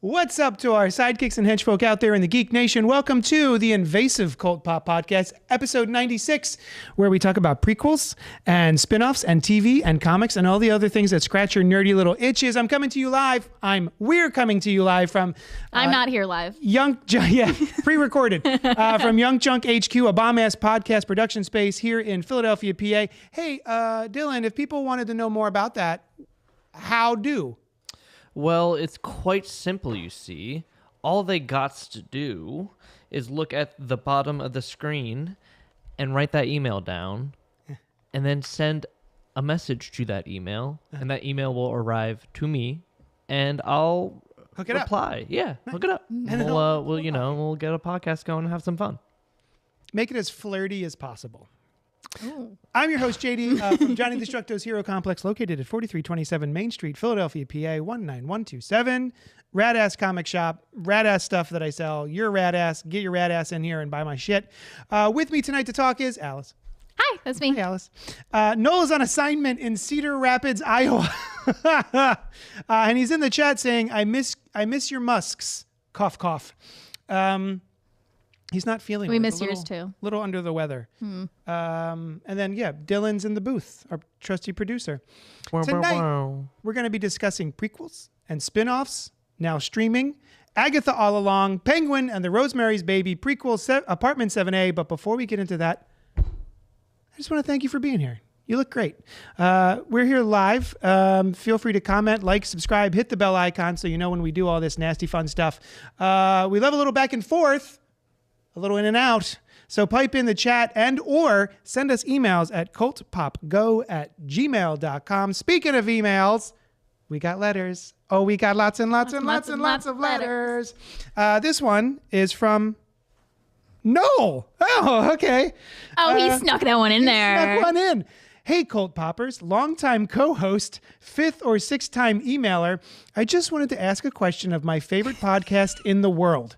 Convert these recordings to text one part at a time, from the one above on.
What's up to our sidekicks and henchfolk out there in the Geek Nation? Welcome to the Invasive Cult Pop Podcast, episode 96, where we talk about prequels and spin-offs and TV and comics and all the other things that scratch your nerdy little itches. We're coming to you live from... I'm not here live. Pre-recorded. From Young Chunk HQ, a bomb-ass podcast production space here in Philadelphia, PA. Hey, Dylan, if people wanted to know more about that, how do? Well, it's quite simple, you see. All they got to do is look at the bottom of the screen and write that email down and then send a message to that email, and that email will arrive to me, and I'll reply. Up. Yeah, hook it up. And we'll get a podcast going and have some fun. Make it as flirty as possible. Ooh. I'm your host, JD, from Johnny Destructo's Hero Complex, located at 4327 Main Street, Philadelphia, PA, 19127. Rad-ass comic shop, rad-ass stuff that I sell. You're rad-ass. Get your rad-ass in here and buy my shit. With me tonight to talk is Alice. Hi, that's me. Hey, Alice. Noel's on assignment in Cedar Rapids, Iowa. And he's in the chat saying, I miss your musks. Cough, cough. He's not feeling We miss yours too. Little under the weather. And then, Dylan's in the booth, our trusty producer. Tonight, we're going to be discussing prequels and spin-offs, now streaming, Agatha All Along, Penguin and the Rosemary's Baby prequel, Apartment 7A. But before we get into that, I just want to thank you for being here. You look great. We're here live. Feel free to comment, like, subscribe, hit the bell icon so you know when we do all this nasty fun stuff. We love a little back and forth. A little in and out. So pipe in the chat and or send us emails at cultpopgo@gmail.com. Speaking of emails, we got letters. Oh, we got lots and lots of letters. This one is from Noel. Oh, okay. Oh, he snuck that one in there. Snuck one in. Hey, Cult Poppers, longtime co-host, fifth or sixth time emailer. I just wanted to ask a question of my favorite podcast in the world.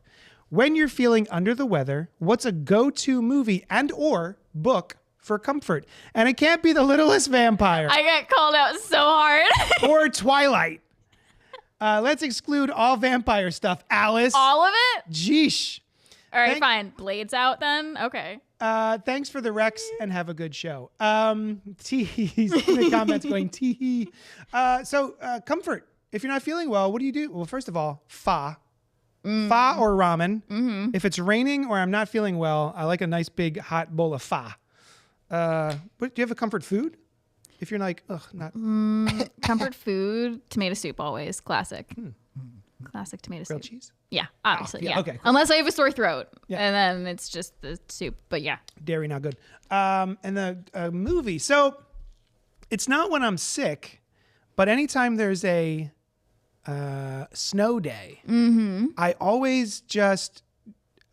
When you're feeling under the weather, what's a go-to movie and or book for comfort? And it can't be The Littlest Vampire. I got called out so hard. Or Twilight. Let's exclude all vampire stuff. Alice. All of it? Jeesh. All right, fine. Blades out then? Okay. Thanks for the Rex and have a good show. He's in the comments going tee. So comfort. If you're not feeling well, what do you do? Well, first of all, pho or ramen. Mm-hmm. If it's raining or I'm not feeling well, I like a nice big hot bowl of pho. But do you have a comfort food? If you're like, not comfort food, tomato soup always. Classic. Classic tomato soup. Grilled cheese? Yeah, obviously. Yeah. Okay. Cool. Unless I have a sore throat. Yeah. And then it's just the soup. But yeah. Dairy, not good. And the movie. So it's not when I'm sick, but anytime there's a snow day, I always just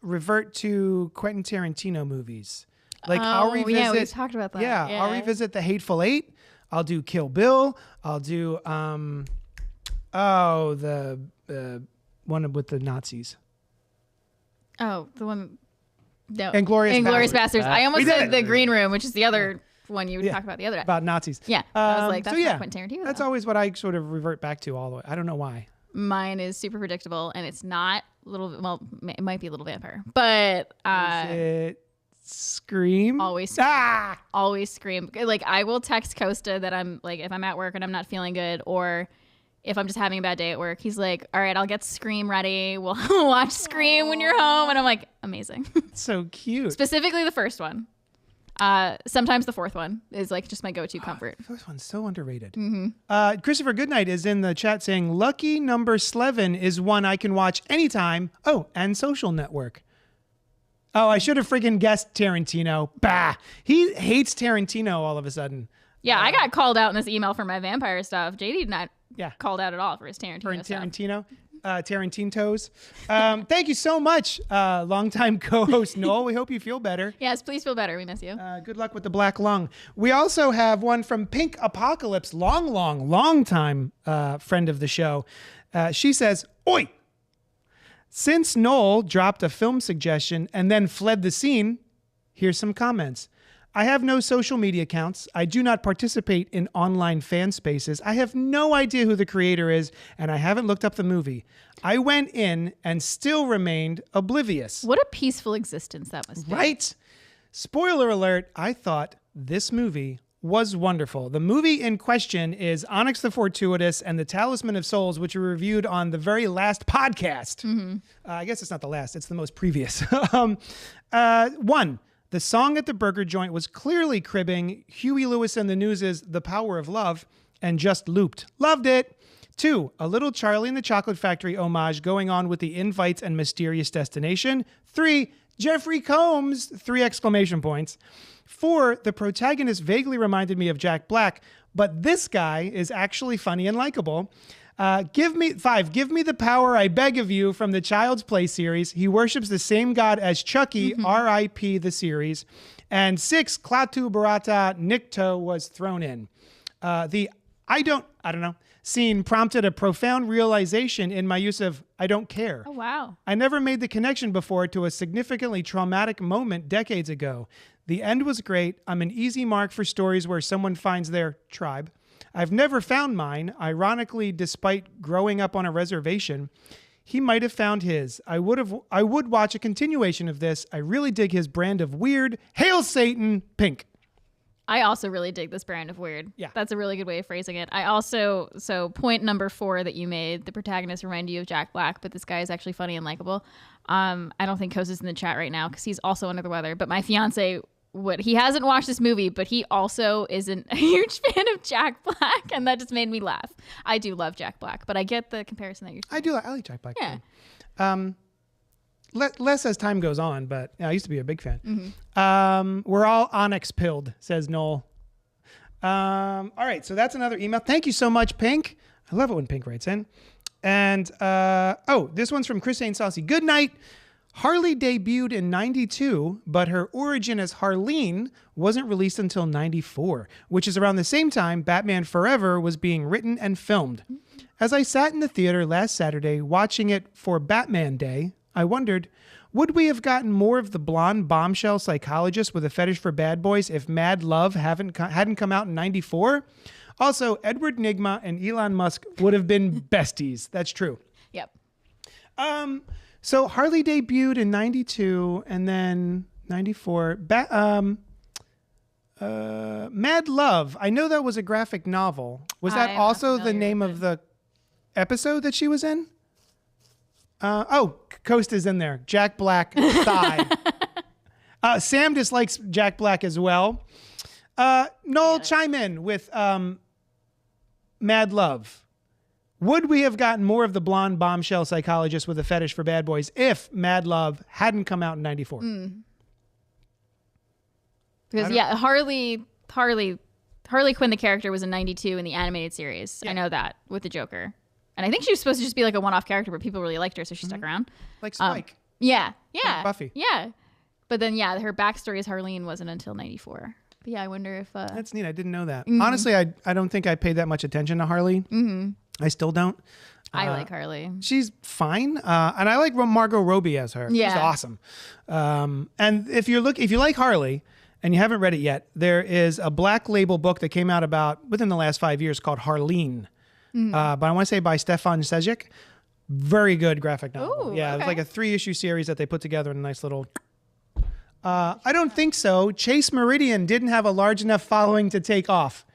revert to Quentin Tarantino movies. Like I'll revisit. Yeah, we talked about that. Yeah, I'll revisit The Hateful Eight. I'll do Kill Bill. I'll do the one with the Nazis. Oh, the one. No. Inglourious Bastards. I almost said The Green Room, which is the other one you would talk about the other day. About Nazis. Yeah. I was like, that's not Quentin Tarantino. That's always what I sort of revert back to all the way. I don't know why. Mine is super predictable, and it's not it might be a little vampire, but is it Scream? Always Scream. Always Scream. Like I will text Costa that I'm like, if I'm at work and I'm not feeling good, or if I'm just having a bad day at work, he's like, all right, I'll get Scream ready. We'll watch Scream when you're home. And I'm like, amazing. So cute. Specifically the first one. Sometimes the fourth one is like just my go-to comfort. The first one's so underrated. Mm-hmm. Christopher Goodnight is in the chat saying, Lucky Number 11 is one I can watch anytime. Oh, and Social Network. Oh, I should have friggin' guessed Tarantino. Bah. He hates Tarantino all of a sudden. Yeah, I got called out in this email for my vampire stuff. JD not called out at all for his Tarantino stuff. Tarantintos. Thank you so much, longtime co-host Noel. We hope you feel better. Yes, please feel better. We miss you. Good luck with the black lung. We also have one from Pink Apocalypse, long time friend of the show. She says, Oi! Since Noel dropped a film suggestion and then fled the scene, here's some comments. I have no social media accounts. I do not participate in online fan spaces. I have no idea who the creator is, and I haven't looked up the movie. I went in and still remained oblivious. What a peaceful existence that must be. Right? Spoiler alert, I thought this movie was wonderful. The movie in question is Onyx the Fortuitous and the Talisman of Souls, which we reviewed on the very last podcast. I guess it's not the last, it's the most previous. One, the song at the burger joint was clearly cribbing Huey Lewis and the News' The Power of Love and just looped. Loved it. 2, a little Charlie and the Chocolate Factory homage going on with the invites and mysterious destination. 3, Jeffrey Combs, 3 exclamation points. 4, the protagonist vaguely reminded me of Jack Black, but this guy is actually funny and likable. 5, give me the power, I beg of you, from the Child's Play series. He worships the same god as Chucky, R.I.P. the series. And 6, Klaatu Barata Nikto was thrown in. The I don't know scene prompted a profound realization in my use of I don't care. Oh, wow. I never made the connection before to a significantly traumatic moment decades ago. The end was great. I'm an easy mark for stories where someone finds their tribe. I've never found mine. Ironically, despite growing up on a reservation, he might have found his. I would watch a continuation of this. I really dig his brand of weird. Hail Satan, Pink. I also really dig this brand of weird. Yeah. That's a really good way of phrasing it. So point number 4 that you made, the protagonist reminded you of Jack Black, but this guy is actually funny and likable. I don't think Kos is in the chat right now because he's also under the weather, but my fiance he hasn't watched this movie, but he also isn't a huge fan of Jack Black, and that just made me laugh. I do love Jack Black, but I get the comparison that you're saying. I like Jack Black. Yeah. Too. Less as time goes on, but I used to be a big fan. We're all Onyx pilled, says Noel. All right, so that's another email. Thank you so much, Pink. I love it when Pink writes in. And this one's from Chris Ain't Saucy. Good night. Harley debuted in 92, but her origin as Harleen wasn't released until 94, which is around the same time Batman Forever was being written and filmed. As I sat in the theater last Saturday watching it for Batman Day, I wondered, would we have gotten more of the blonde bombshell psychologist with a fetish for bad boys if Mad Love hadn't come out in 94? Also, Edward Nygma and Elon Musk would have been besties. That's true. Yep. So Harley debuted in 92 and then 94. Mad Love. I know that was a graphic novel. Was that also the name of the episode that she was in? Costa's in there. Jack Black thigh. Sam dislikes Jack Black as well. Noel, chime in with Mad Love. Would we have gotten more of the blonde bombshell psychologist with a fetish for bad boys if Mad Love hadn't come out in 94? Because Harley Quinn, the character, was in 92 in the animated series. Yeah. I know that with the Joker. And I think she was supposed to just be like a one-off character, but people really liked her, so she stuck around. Like Spike. Like Buffy. Yeah. But then, her backstory as Harleen wasn't until 94. But yeah, I wonder if... That's neat. I didn't know that. Honestly, I don't think I paid that much attention to Harley. I still don't. I like Harley. She's fine. And I like Margot Robbie as her. Yeah. She's awesome. And if you like Harley and you haven't read it yet, there is a Black Label book that came out about within the last 5 years called Harleen. But I want to say by Stefan Sejic. Very good graphic novel. Ooh, It was like a 3-issue series that they put together in a nice little... I don't think so. Chase Meridian didn't have a large enough following to take off.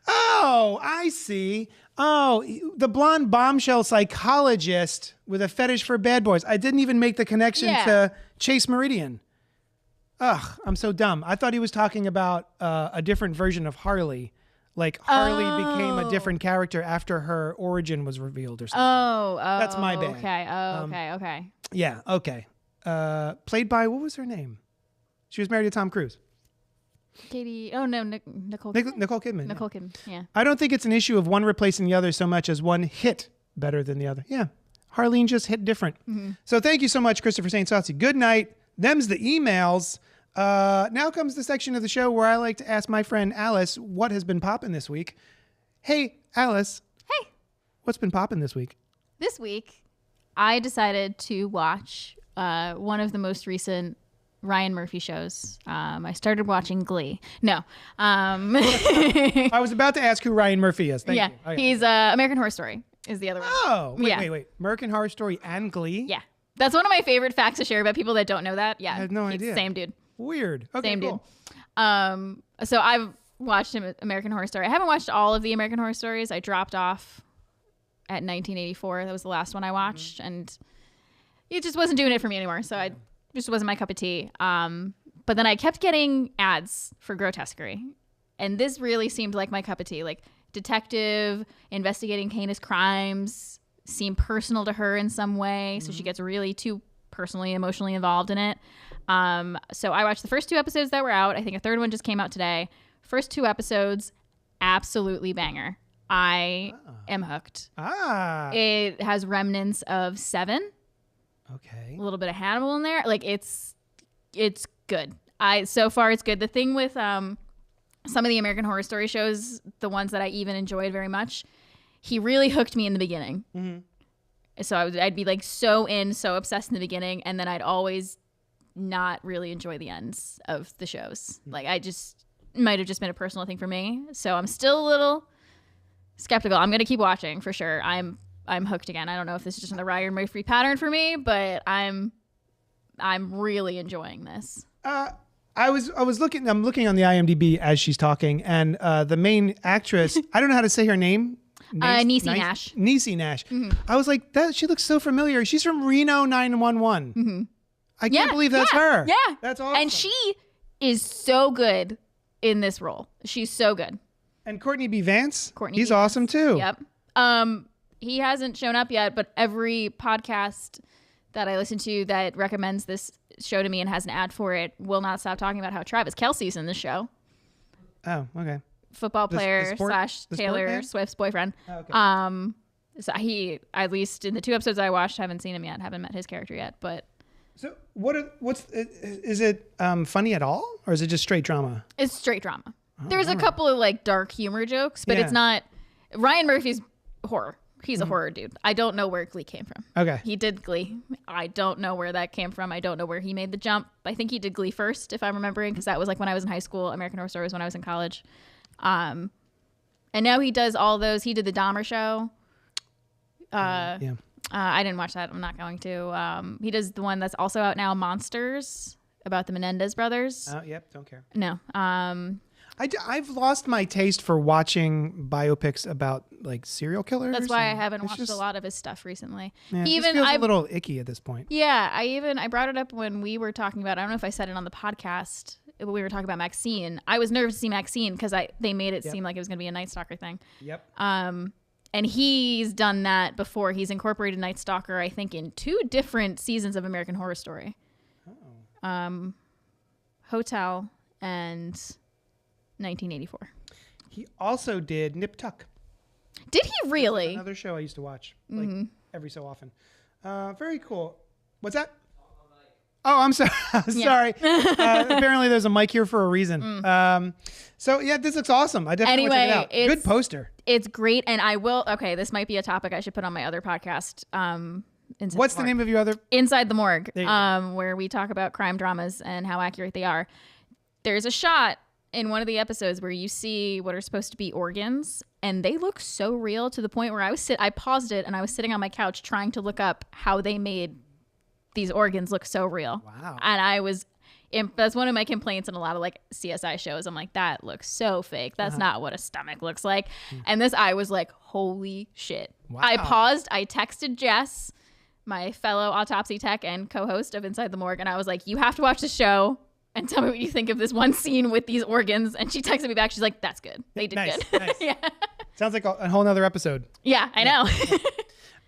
Oh, I see. Oh, the blonde bombshell psychologist with a fetish for bad boys. I didn't even make the connection to Chase Meridian. Ugh, I'm so dumb. I thought he was talking about a different version of Harley. Like Harley became a different character after her origin was revealed or something. Oh, that's my bad. Okay. Okay. Yeah, okay. Played by, what was her name? She was married to Tom Cruise. Nicole Kidman. Nicole Kidman. Nicole Kidman, yeah. I don't think it's an issue of one replacing the other so much as one hit better than the other. Yeah. Harleen just hit different. So thank you so much, Christopher St. Saucy. Good night. Them's the emails. Now comes the section of the show where I like to ask my friend Alice what has been popping this week. Hey, Alice. Hey. What's been popping this week? This week, I decided to watch one of the most recent Ryan Murphy shows. I started watching Glee. No. I was about to ask who Ryan Murphy is. Thank you. Oh, yeah. He's American Horror Story is the other one. Oh, wait. American Horror Story and Glee? Yeah. That's one of my favorite facts to share about people that don't know that. Yeah. I had no idea. Same dude. Weird. Okay, Same cool. dude. So I've watched American Horror Story. I haven't watched all of the American Horror Stories. I dropped off at 1984. That was the last one I watched. And it just wasn't doing it for me anymore. So I just wasn't my cup of tea. But then I kept getting ads for Grotesquerie. And this really seemed like my cup of tea. Like detective, investigating heinous crimes, seemed personal to her in some way. So she gets really too personally, emotionally involved in it. So I watched the first 2 episodes that were out. I think a third one just came out today. First 2 episodes, absolutely banger. I am hooked. It has remnants of Seven. Okay. A little bit of Hannibal in there. Like it's good. So far it's good. The thing with some of the American Horror Story shows, the ones that I even enjoyed very much, he really hooked me in the beginning. Mm-hmm. So I'd be like so obsessed in the beginning, and then I'd always not really enjoy the ends of the shows. Like might have just been a personal thing for me. So I'm still a little skeptical. I'm gonna keep watching for sure. I'm hooked again. I don't know if this is just in the Ryan Murphy pattern for me, but I'm really enjoying this. I'm looking on the IMDb as she's talking, and the main actress, I don't know how to say her name. Niecy Nash. Niecy Nash. Mm-hmm. I was like, she looks so familiar. She's from Reno 911. Mm-hmm. I can't believe that's her. Yeah. That's awesome. And she is so good in this role. She's so good. And Courtney B. Vance. He's awesome too. Yep. He hasn't shown up yet, but every podcast that I listen to that recommends this show to me and has an ad for it will not stop talking about how Travis Kelce's in this show. Oh, okay. Football player / Taylor Swift's boyfriend. Oh, okay. So he, at least in the 2 episodes I watched, haven't seen him yet, haven't met his character yet, but. So is it funny at all, or is it just straight drama? It's straight drama. There's a couple of like dark humor jokes, but it's not. Ryan Murphy's horror. He's a horror dude. I don't know where Glee came from. Okay. He did Glee. I don't know where that came from. I don't know where he made the jump. I think he did Glee first, if I'm remembering, because that was like when I was in high school. American Horror Story was when I was in college. And now he does all those. He did the Dahmer show. I didn't watch that. I'm not going to. He does the one that's also out now, Monsters, about the Menendez brothers. Yep. Don't care. No. I've lost my taste for watching biopics about like serial killers. That's why I haven't watched a lot of his stuff recently. Yeah, it feels a little icky at this point. Yeah, I brought it up when we were talking about, I don't know if I said it on the podcast, when we were talking about Maxine. I was nervous to see Maxine because they made it seem like it was going to be a Night Stalker thing. Yep. And he's done that before. He's incorporated Night Stalker, I think, in 2 different seasons of American Horror Story. Oh. Hotel and 1984. He also did Nip Tuck. Did he really? Another show I used to watch like every so often. Very cool. What's that? Oh, I'm sorry. Sorry. Apparently there's a mic here for a reason. So yeah, this looks awesome. I definitely want to check it out. Good poster. It's great. And I will, this might be a topic I should put on my other podcast. What's the name of your other? Inside the Morgue, where we talk about crime dramas and how accurate they are. There's a shot in one of the episodes where you see what are supposed to be organs, and they look so real to the point where I paused it and I was sitting on my couch trying to look up how they made these organs look so real. Wow. And that's one of my complaints in a lot of like CSI shows. I'm like, that looks so fake. That's not what a stomach looks like. And this, I was like, holy shit. Wow. I paused. I texted Jess, my fellow autopsy tech and co-host of Inside the Morgue, and I was like, you have to watch the show and tell me what you think of this one scene with these organs. And she texted me back. She's like, that's good. They did good. Nice. Yeah. Sounds like a whole nother episode. Yeah, I know.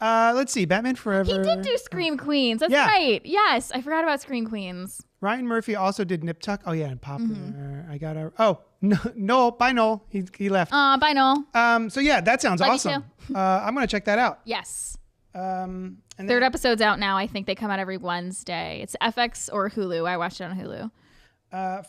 Let's see. Batman Forever. He did do Scream Queens. That's right. Yes. I forgot about Scream Queens. Ryan Murphy also did Nip Tuck. Oh, yeah. And Popular. I got a. Oh, no. Bye, Noel. He left. Bye, Noel. So, yeah, that sounds awesome. I'm going to check that out. Yes. And third episode's out now. I think they come out every Wednesday. It's FX or Hulu. I watched it on Hulu.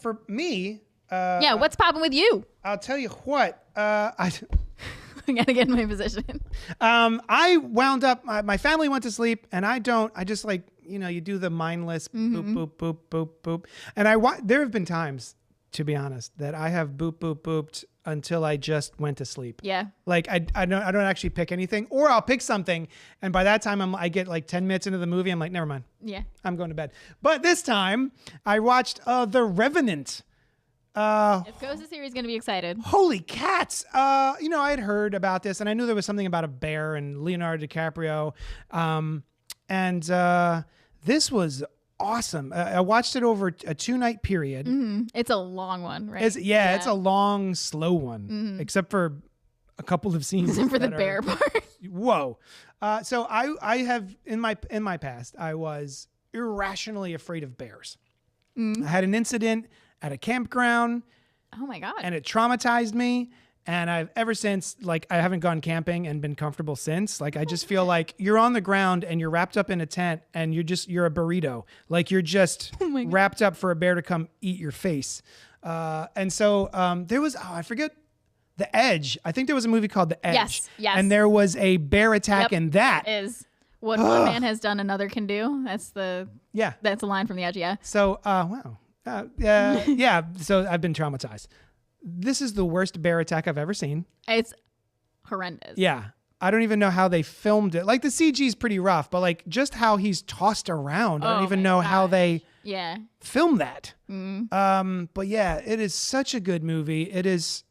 For me, what's popping with you? I'll tell you what. I gotta get in my position. I wound up. My family went to sleep, and I just like you do the mindless boop, boop, boop, boop, boop. And there have been times, to be honest, that I have boop, boop, booped until I just went to sleep. Yeah. Like I don't actually pick anything, or I'll pick something, and by that time I get like 10 minutes into the movie, I'm like, never mind. Yeah. I'm going to bed. But this time I watched The Revenant. If Ghost is here, he's gonna be excited. Holy cats! I had heard about this, and I knew there was something about a bear and Leonardo DiCaprio, and this was awesome. I watched it over a 2-night period. It's a long one, right? It's a long, slow one, except for a couple of scenes. Except for the bear part. Whoa! So I have in my past, I was irrationally afraid of bears. I had an incident at a campground. Oh my God. And it traumatized me. And I've ever since, like, I haven't gone camping and been comfortable since. Like, I just feel like you're on the ground and you're wrapped up in a tent and you're a burrito. Like, you're just wrapped up for a bear to come eat your face. And so there was, I forget, The Edge. I think there was a movie called The Edge. Yes. And there was a bear attack in that. Is what one man has done, another can do. That's the line from The Edge, yeah. So, wow. Yeah. So I've been traumatized. This is the worst bear attack I've ever seen. It's horrendous. Yeah. I don't even know how they filmed it. Like, the CG is pretty rough, but like just how he's tossed around. I don't even know how they filmed that. But yeah, it is such a good movie. It is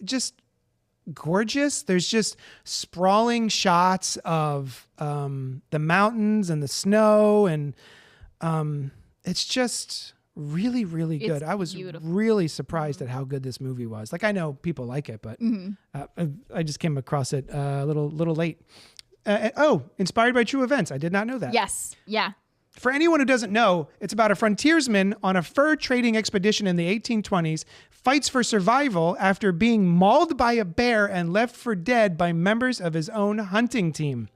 just gorgeous. There's just sprawling shots of the mountains and the snow, and it's just really, really good. I was really surprised at how good this movie was. Like, I know people like it, but I just came across it a little late. Inspired by true events. I did not know that. Yes. Yeah. For anyone who doesn't know, it's about a frontiersman on a fur trading expedition in the 1820s, fights for survival after being mauled by a bear and left for dead by members of his own hunting team.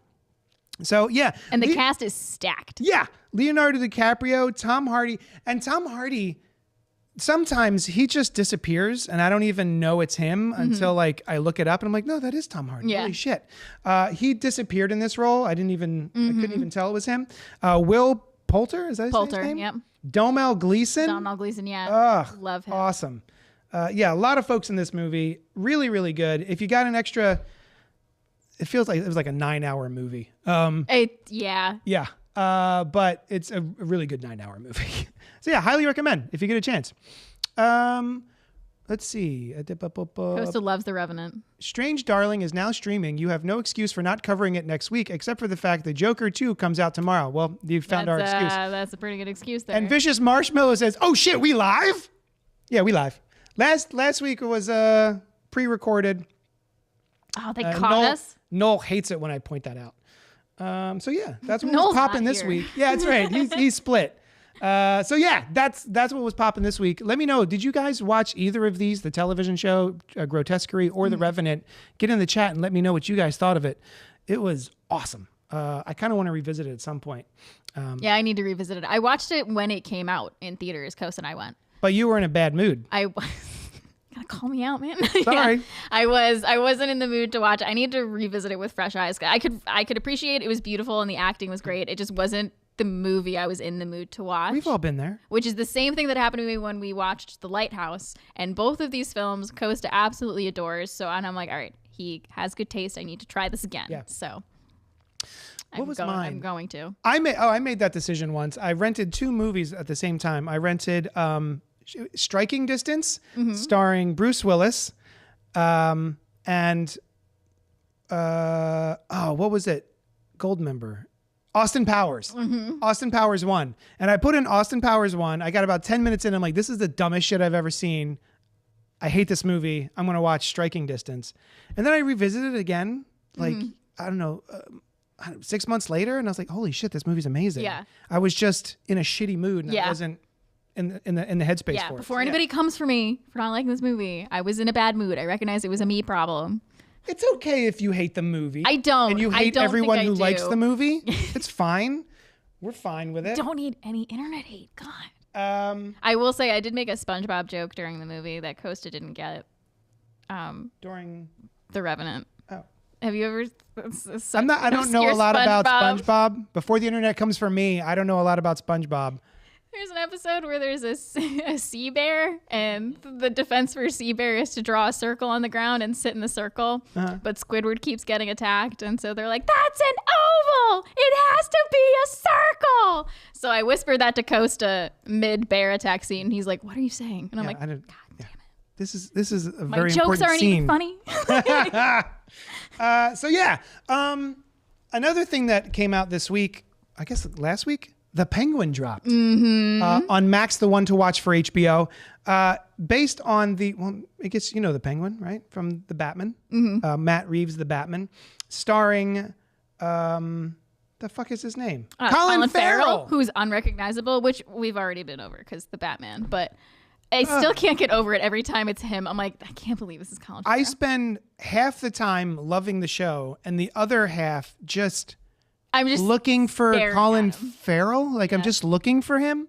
So, yeah. And the cast is stacked. Yeah. Leonardo DiCaprio, Tom Hardy. And Tom Hardy, sometimes he just disappears and I don't even know it's him until like I look it up and I'm like, no, that is Tom Hardy. Yeah. Holy shit. He disappeared in this role. I couldn't even tell it was him. Will Poulter, is that his name? Yep. Domhnall Gleeson. Domhnall Gleeson, yeah. Love him. Awesome. Yeah, a lot of folks in this movie. Really, really good. If you got an extra, it feels like it was like a 9-hour movie. Yeah. But it's a really good 9-hour movie. So yeah, highly recommend if you get a chance. Let's see. Costa loves The Revenant. Strange Darling is now streaming. You have no excuse for not covering it next week, except for the fact that Joker 2 comes out tomorrow. Well, you found our excuse. That's a pretty good excuse there. And Vicious Marshmallow says, "Oh shit, we live?" Yeah, we live. Last week it was pre-recorded. Oh, they caught us. Noel hates it when I point that out. So yeah, that's what was popping this week. Yeah, that's right. He's split. So yeah, that's what was popping this week. Let me know. Did you guys watch either of these, the television show Grotesquerie or The Revenant? Get in the chat and let me know what you guys thought of it. It was awesome. I kind of want to revisit it at some point. Yeah, I need to revisit it. I watched it when it came out in theaters. Coast and I went. But you were in a bad mood. Gotta call me out, man. Sorry. Yeah, I wasn't in the mood to watch. I need to revisit it with fresh eyes. I could appreciate it was beautiful and the acting was great. It just wasn't the movie I was in the mood to watch. We've all been there. Which is the same thing that happened to me when we watched The Lighthouse. And both of these films Costa absolutely adores. And I'm like, all right, he has good taste. I need to try this again. Yeah. So what was mine? I'm going to. I made that decision once. I rented 2 movies at the same time. I rented Striking Distance, starring Bruce Willis, and what was it? Goldmember. Austin Powers. Austin Powers 1. And I put in Austin Powers 1. I got about 10 minutes in. I'm like, this is the dumbest shit I've ever seen. I hate this movie. I'm going to watch Striking Distance. And then I revisited it again, like, I don't know, 6 months later. And I was like, holy shit, this movie's amazing. Yeah. I was just in a shitty mood and I wasn't in the headspace for it. Yeah, before anybody comes for me for not liking this movie, I was in a bad mood. I recognized it was a me problem. It's okay if you hate the movie. I don't. And you hate everyone who likes the movie. It's fine. We're fine with it. Don't need any internet hate. God. I will say I did make a SpongeBob joke during the movie that Costa didn't get. During The Revenant. Oh. Have you ever? I don't know a lot about SpongeBob. Before the internet comes for me, I don't know a lot about SpongeBob. There's an episode where there's a sea bear, and the defense for a sea bear is to draw a circle on the ground and sit in the circle. But Squidward keeps getting attacked, and so they're like, "That's an oval. It has to be a circle." So I whispered that to Costa mid bear attack scene, and he's like, "What are you saying?" And I'm like, "God damn it! This is a My very jokes important aren't scene." even funny." Another thing that came out this week, I guess last week. The Penguin dropped on Max, the one to watch for HBO, based on I guess you know the Penguin, right? From the Batman, Matt Reeves, the Batman, starring, the fuck is his name? Colin Farrell, who's unrecognizable, which we've already been over because the Batman, but I still can't get over it every time it's him. I'm like, I can't believe this is Colin Farrell. I spend half the time loving the show and the other half I'm just looking for Colin Farrell. Like I'm just looking for him,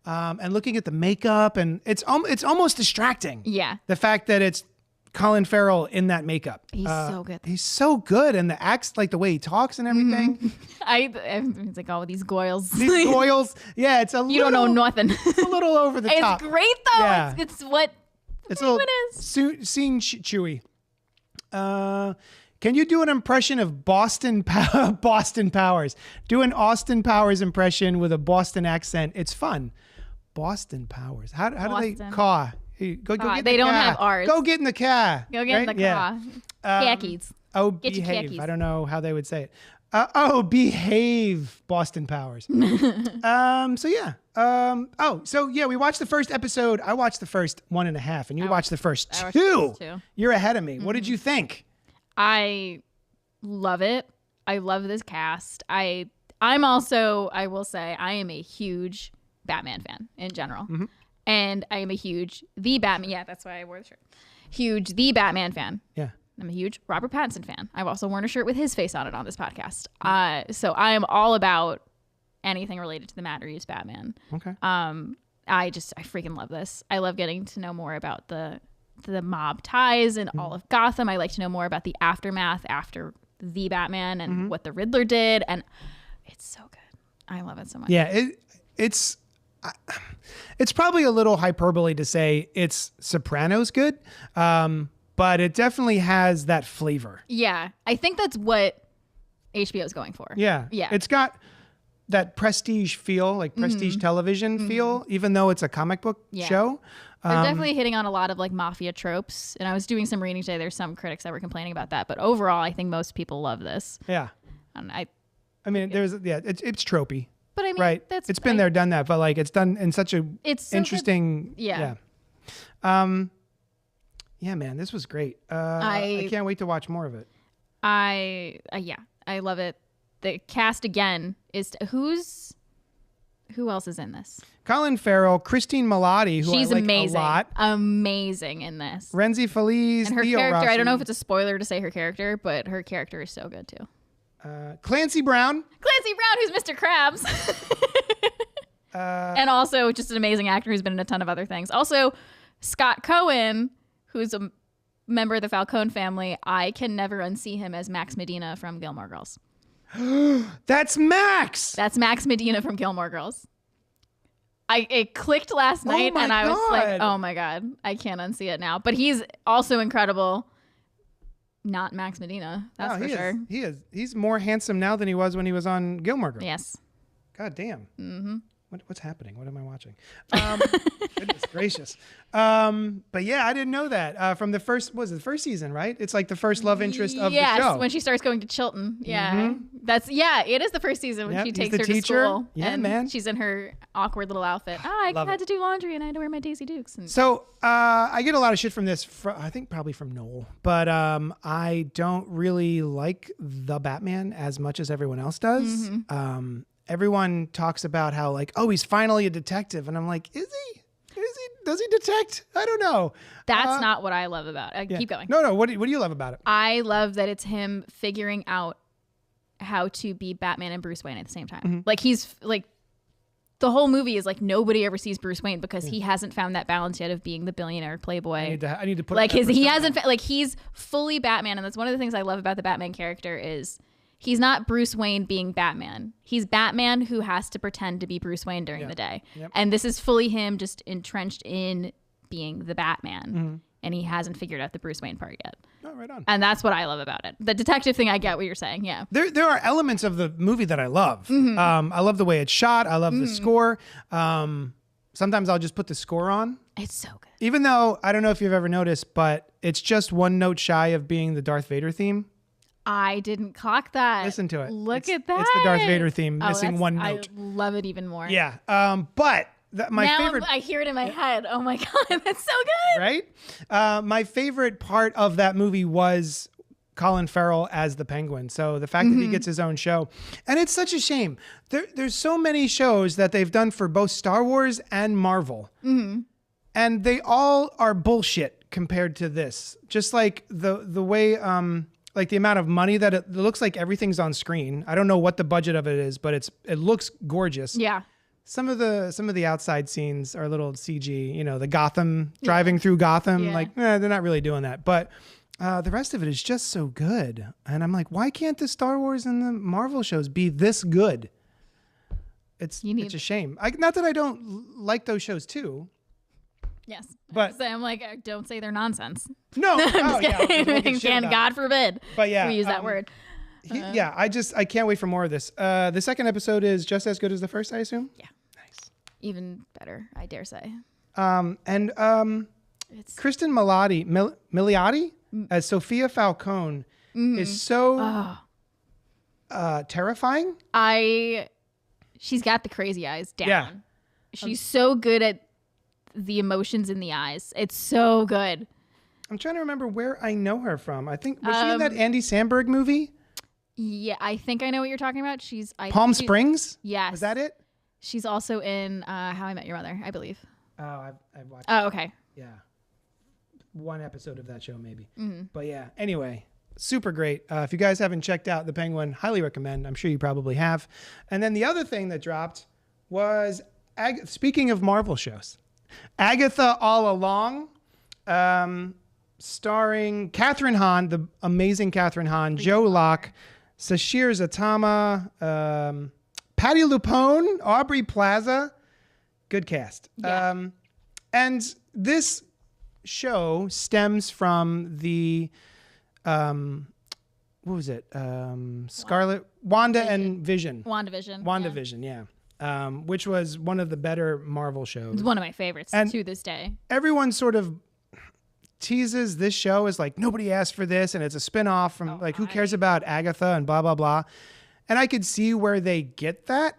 and looking at the makeup, and it's almost distracting. Yeah, the fact that it's Colin Farrell in that makeup. He's so good. He's so good, and the acts, like the way he talks and everything. It's like all these goils. These goils. Yeah, it's you don't know nothing. It's a little over the top. It's great though. Yeah. It's what it's a little scene chewy. Can you do an impression of Boston Powers? Do an Austin Powers impression with a Boston accent. It's fun. Boston Powers. How do they caw? Hey, go get they don't have R's. Go get in the car. Go get in the car. Khakis. Behave. I don't know how they would say it. Behave, Boston Powers. We watched the first episode. I watched the first 1.5, and you watched the first 2. You're ahead of me. What did you think? I love it. I love this cast. I'm also, I will say, I am a huge Batman fan in general. And I am a huge The Batman. Yeah, that's why I wore the shirt. Huge The Batman fan. Yeah. I'm a huge Robert Pattinson fan. I've also worn a shirt with his face on it on this podcast. So I am all about anything related to the Matt Reeves Batman. Okay. I freaking love this. I love getting to know more about the mob ties and all of Gotham. I like to know more about the aftermath after the Batman and what the Riddler did, and it's so good. I love it so much. Yeah, it's probably a little hyperbole to say it's Sopranos good, but it definitely has that flavor. Yeah, I think that's what HBO is going for. Yeah, it's got that prestige feel, like prestige television feel, even though it's a comic book show. They're definitely hitting on a lot of like mafia tropes. And I was doing some reading today. There's some critics that were complaining about that. But overall, I think most people love this. Yeah. And it's tropey. But I mean, right. It's been there, done that. But like it's done in such a interesting. Good. Yeah. Yeah, man, this was great. I can't wait to watch more of it. I love it. The cast again is who else is in this? Colin Farrell, Christine Milioti, who she's I like amazing, a lot. Amazing in this. Renzi Feliz, and her Theo character. Rossi. I don't know if it's a spoiler to say her character, but her character is so good too. Clancy Brown, who's Mr. Krabs, and also just an amazing actor who's been in a ton of other things. Also, Scott Cohen, who's a member of the Falcone family. I can never unsee him as Max Medina from Gilmore Girls. That's Max. That's Max Medina from Gilmore Girls. It clicked last night, and I was like, "Oh my god, I can't unsee it now." But he's also incredible. Not Max Medina, that's for sure. He is. He's more handsome now than he was when he was on Gilmore Girls. Yes. God damn. Mm-hmm. What's happening? What am I watching? Goodness gracious. But yeah, I didn't know that. From the first season, right? It's like the first love interest of the show. Yes, when she starts going to Chilton. Yeah. It is the first season when she takes her to school. Yeah, and man. She's in her awkward little outfit. I had to do laundry and I had to wear my Daisy Dukes. So I get a lot of shit from this, I think probably from Noel. But I don't really like the Batman as much as everyone else does. Everyone talks about how like, oh, he's finally a detective. And I'm like, is he? Does he detect? I don't know. That's not what I love about it. Keep going. No. What do you love about it? I love that it's him figuring out how to be Batman and Bruce Wayne at the same time. Like he's like the whole movie is like nobody ever sees Bruce Wayne because he hasn't found that balance yet of being the billionaire playboy. I need to put like he hasn't like he's fully Batman, and that's one of the things I love about the Batman character is he's not Bruce Wayne being Batman. He's Batman who has to pretend to be Bruce Wayne during the day. Yep. And this is fully him just entrenched in being the Batman. And he hasn't figured out the Bruce Wayne part yet. Oh, right on. And that's what I love about it. The detective thing, I get what you're saying. Yeah. There are elements of the movie that I love. I love the way it's shot. I love the score. Sometimes I'll just put the score on. It's so good. Even though, I don't know if you've ever noticed, but it's just one note shy of being the Darth Vader theme. I didn't clock that. Listen to it. Look at that. It's the Darth Vader theme, missing one note. I love it even more. Yeah. But my favorite. I hear it in my head. Oh my God, that's so good. Right? My favorite part of that movie was Colin Farrell as the Penguin. So the fact that he gets his own show. And it's such a shame. There's so many shows that they've done for both Star Wars and Marvel. And they all are bullshit compared to this. Just like the way, like the amount of money that it looks like everything's on screen. I don't know what the budget of it is, but it looks gorgeous. Yeah. Some of the outside scenes are a little CG, you know, the Gotham driving through Gotham, like they're not really doing that. But the rest of it is just so good. And I'm like, why can't the Star Wars and the Marvel shows be this good? It's a shame. Not that I don't like those shows too. Yes. But I'm like, don't say they're nonsense. No. God forbid. But yeah, we use that word. I can't wait for more of this. The second episode is just as good as the first, I assume? Yeah. Nice. Even better, I dare say. It's Kristen Milioti as Sophia Falcone is so terrifying. She's got the crazy eyes down. Yeah. She's so good at the emotions in the eyes. It's so good. I'm trying to remember where I know her from. I think, was she in that Andy Samberg movie? Yeah, I think I know what you're talking about. Palm Springs? Yes. Was that it? She's also in How I Met Your Mother, I believe. Oh, I've watched Oh, okay. Yeah. One episode of that show, maybe. But yeah, anyway, super great. If you guys haven't checked out The Penguin, highly recommend. I'm sure you probably have. And then the other thing that dropped was, speaking of Marvel shows, Agatha All Along, starring Catherine Hahn, the amazing Catherine Hahn, Joe Locke, Sashir Zatama, Patty Lupone, Aubrey Plaza. Good cast. Yeah. And this show stems from the, what was it? Wanda and Vision. WandaVision. Yeah. Which was one of the better Marvel shows. It's one of my favorites to this day. Everyone sort of teases this show as like, nobody asked for this, and it's a spinoff from who cares about Agatha and blah, blah, blah. And I could see where they get that.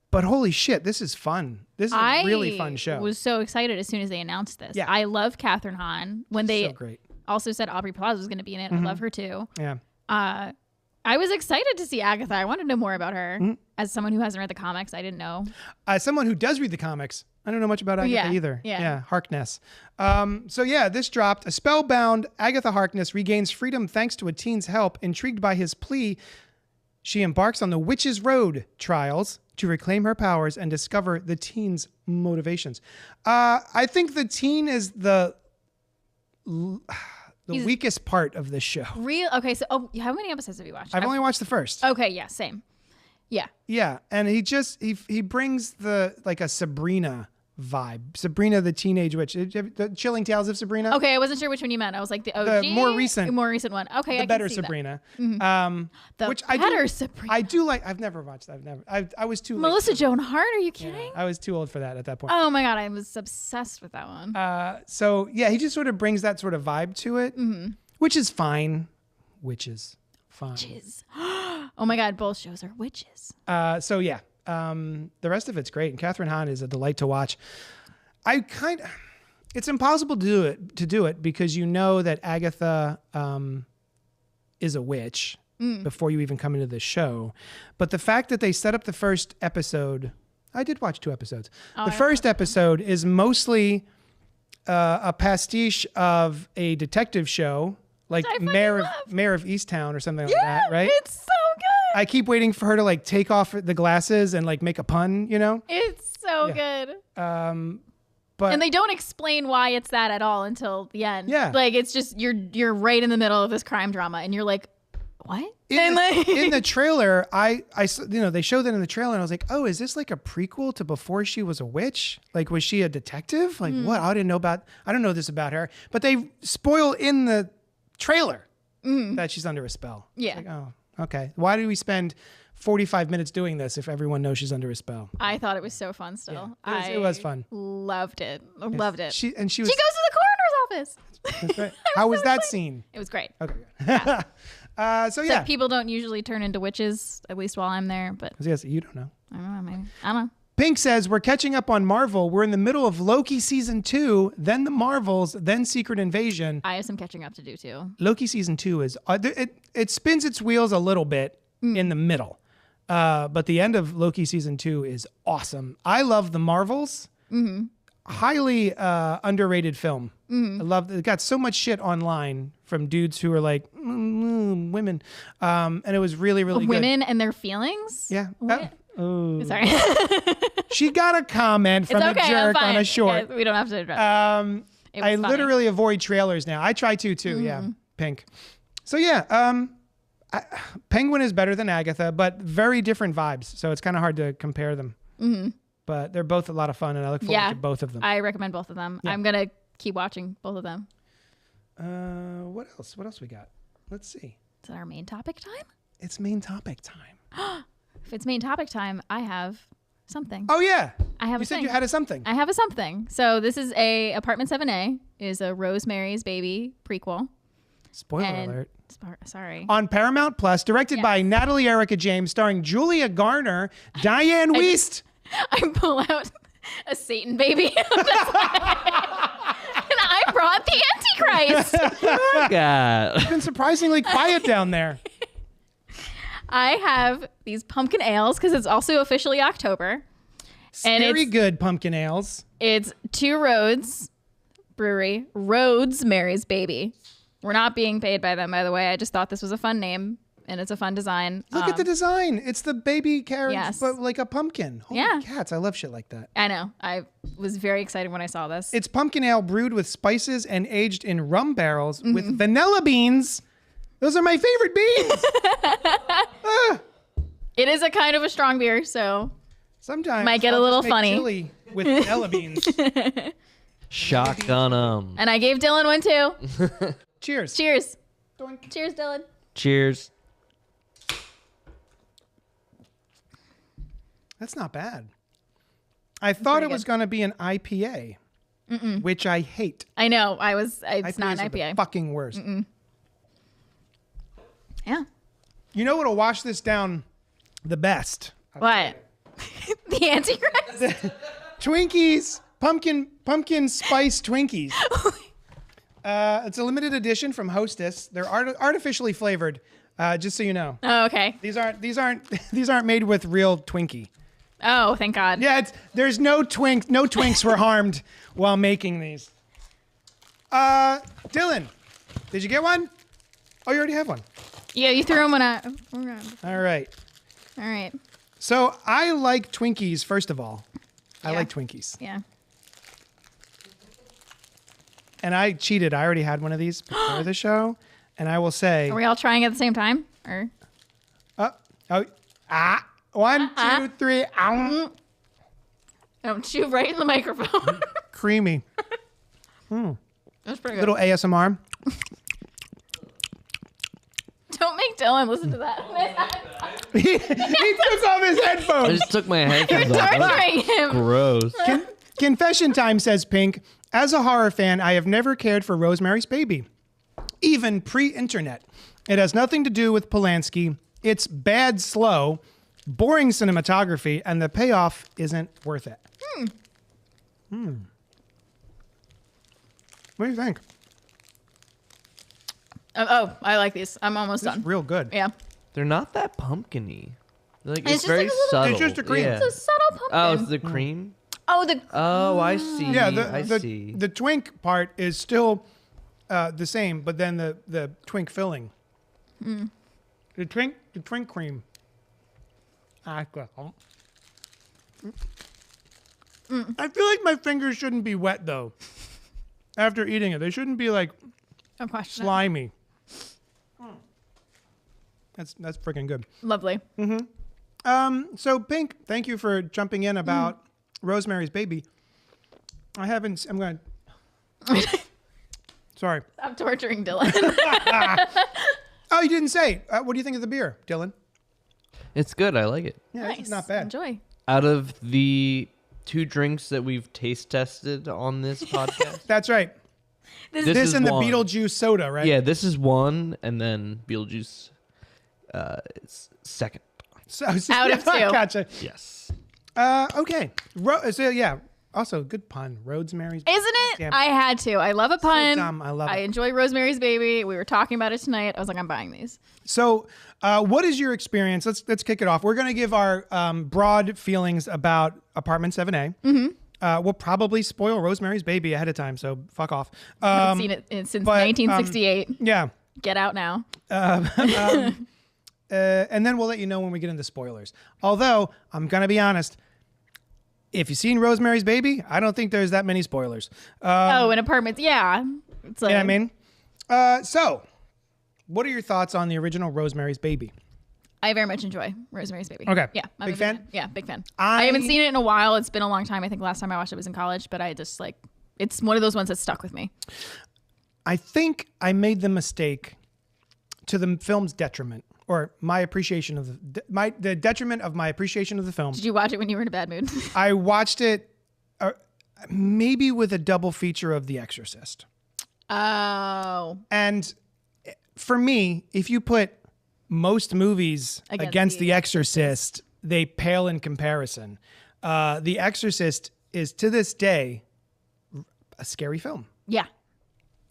But holy shit, this is fun. This is a really fun show. I was so excited as soon as they announced this. Yeah. I love Catherine Hahn. When they so great. Also said Aubrey Plaza was going to be in it. I love her too. Yeah. I was excited to see Agatha. I want to know more about her. As someone who hasn't read the comics, I didn't know. As someone who does read the comics, I don't know much about Agatha either. Yeah. Harkness. This dropped. A spellbound Agatha Harkness regains freedom thanks to a teen's help. Intrigued by his plea, she embarks on the Witch's Road trials to reclaim her powers and discover the teen's motivations. I think the teen is the weakest part of this show. Okay, so how many episodes have you watched? I've only watched the first. Okay, yeah, same. Yeah. Yeah, and he brings a Sabrina vibe. Sabrina the Teenage Witch. The Chilling Tales of Sabrina. Okay, I wasn't sure which one you meant. I was like the OG, the more recent one. Okay, the I better can see Sabrina. That. Sabrina. I do like. I've never watched that. I was too. Melissa Joan Hart. Are you kidding? Yeah, I was too old for that at that point. Oh my god, I was obsessed with that one. He just sort of brings that sort of vibe to it, which is fine. Witches. Fine. Witches. Oh my god, both shows are witches. The rest of it's great, and Catherine Hahn is a delight to watch. It's impossible to do it because you know that Agatha is a witch before you even come into the show. But the fact that they set up the first episode, I did watch 2 episodes. The first episode is mostly a pastiche of a detective show, like Mayor of Easttown or something like that, right? It's so I keep waiting for her to like take off the glasses and like make a pun, you know? It's so good. But And they don't explain why it's that at all until the end. Yeah. Like it's just you're right in the middle of this crime drama and you're like, what? in the trailer, they showed that in the trailer and I was like, oh, is this like a prequel to before she was a witch? Like, was she a detective? Like, what? I don't know this about her. But they spoil in the trailer that she's under a spell. Yeah. It's like, oh, okay. Why did we spend 45 minutes doing this if everyone knows she's under a spell? I thought it was so fun still. Yeah, it was fun. Loved it. Loved it. She goes to the coroner's office. That's right. How was that scene? It was great. Okay. Good. So yeah. So people don't usually turn into witches, at least while I'm there, but Yes, you don't know. I don't know, maybe. I don't know. Pink says, we're catching up on Marvel. We're in the middle of Loki season 2, then the Marvels, then Secret Invasion. I have some catching up to do too. Loki season 2 is, it spins its wheels a little bit in the middle. But the end of Loki season 2 is awesome. I love the Marvels. Highly underrated film. I love it. Got so much shit online from dudes who are like, women. And it was really, really good. Women and their feelings? Yeah. Oh. Sorry. She got a comment from a jerk on a short. Yeah, we don't have to address it. I Was funny. literally avoid trailers now. I try to too. Yeah. Pink. So yeah, Penguin is better than Agatha, but very different vibes. So it's kind of hard to compare them. But they're both a lot of fun, and I look forward to both of them. I recommend both of them. Yeah. I'm gonna keep watching both of them. What else? What else we got? Let's see. Is it our main topic time? It's main topic time. If it's main topic time, I have something. Oh yeah. I have You a said thing. you had a something. I have a something. So this is Apartment 7A is a Rosemary's Baby prequel. Spoiler And- alert. Sorry. On Paramount Plus, directed by Natalie Erica James, starring Julia Garner, Diane Wiest. I pull out a Satan baby. And I brought the Antichrist. God. It's been surprisingly quiet down there. I have these pumpkin ales because it's also officially October. And Very it's, good pumpkin ales. it's Two Roads Brewery, Rosemary's Baby. We're not being paid by them, by the way. I just thought this was a fun name and it's a fun design. Look at the design. It's the baby carriage, Yes. but like a pumpkin. Holy Yeah. cats. I love shit like that. I know. I was very excited when I saw this. It's pumpkin ale brewed with spices and aged in rum barrels with vanilla beans. Those are my favorite beans. It is a kind of a strong beer, so Sometimes Might get a I'll little just make funny. chili with vanilla beans. Shotgun 'em. and I gave Dylan one too. Cheers. Cheers. Doink. Cheers, Dylan. Cheers. That's not bad. I thought it was going to be an IPA, which I hate. I know. It's IPAs not are an the IPA. fucking worst. Yeah. You know what'll wash this down the best? What? The Antichrist? Twinkies, pumpkin spice Twinkies. It's a limited edition from Hostess. They're artificially flavored, just so you know. Oh, okay. These aren't made with real Twinkie. Oh, thank God. Yeah, there's no Twinks were harmed while making these. Dylan, did you get one? Oh, you already have one. Yeah, you threw them when I. All right. All right. So I like Twinkies, first of all. I Yeah. like Twinkies. Yeah. And I cheated. I already had one of these before the show. And I will say... Are we all trying at the same time? Or 1, 2, 3. don't chew right in the microphone. Creamy. That's pretty good. Little ASMR. Don't make Dylan listen to that. He took off his I headphones. just took my headphones off. That was Torturing him. gross. Confession time, says Pink. As a horror fan, I have never cared for Rosemary's Baby, even pre-internet. It has nothing to do with Polanski. It's bad, slow, boring cinematography, and the payoff isn't worth it. What do you think? I like these. I'm almost It's done. real good. Yeah. They're not that pumpkin-y. Like, It's it's just very like a little- subtle. It's just a cream. Yeah. It's a subtle pumpkin. Oh, it's the cream? Oh, the. Oh, I see. Yeah, I see. the twink part is still the same, but then the twink filling. The twink cream Alcohol. I feel like my fingers shouldn't be wet though. After eating it, they shouldn't be like No question. slimy. That's freaking good. Lovely. So Pink, thank you for jumping in about Rosemary's Baby. I'm going to... Sorry. Stop torturing Dylan. Oh, you didn't say. What do you think of the beer, Dylan? It's good. I like it. Yeah, Nice. it's not bad. Enjoy. Out of the 2 drinks that we've taste tested on this podcast, That's right. this This is and the one. Beetlejuice soda, right? Yeah, this is one, and then Beetlejuice is second. So, Out of 2. Gotcha. Yes. Okay. So yeah. Also, good pun. Rosemary's. Isn't it? Damn. I had to. I love a pun. dumb. I love I it. enjoy Rosemary's Baby. We were talking about it tonight. I was like, I'm buying these. So, what is your experience? Let's kick it off. We're gonna give our broad feelings about Apartment 7A. We'll probably spoil Rosemary's Baby ahead of time, so fuck off. I haven't seen it since 1968. Yeah. Get out now. And then we'll let you know when we get into spoilers. Although I'm gonna be honest, if you've seen Rosemary's Baby, I don't think there's that many spoilers. In apartments. Yeah. It's like, You know what I mean? So, what are your thoughts on the original Rosemary's Baby? I very much enjoy Rosemary's Baby. Okay. Yeah. I'm Big a fan? Yeah, big fan. I I haven't seen it in a while. It's been a long time. I think last time I watched it was in college, but I just like, it's one of those ones that stuck with me. I think I made the mistake to the film's detriment, or my appreciation of the detriment of my appreciation of the film. Did you watch it when you were in a bad mood? I watched it maybe with a double feature of The Exorcist. Oh. And for me, if you put most movies against The Exorcist, they pale in comparison. The Exorcist is to this day a scary film. Yeah.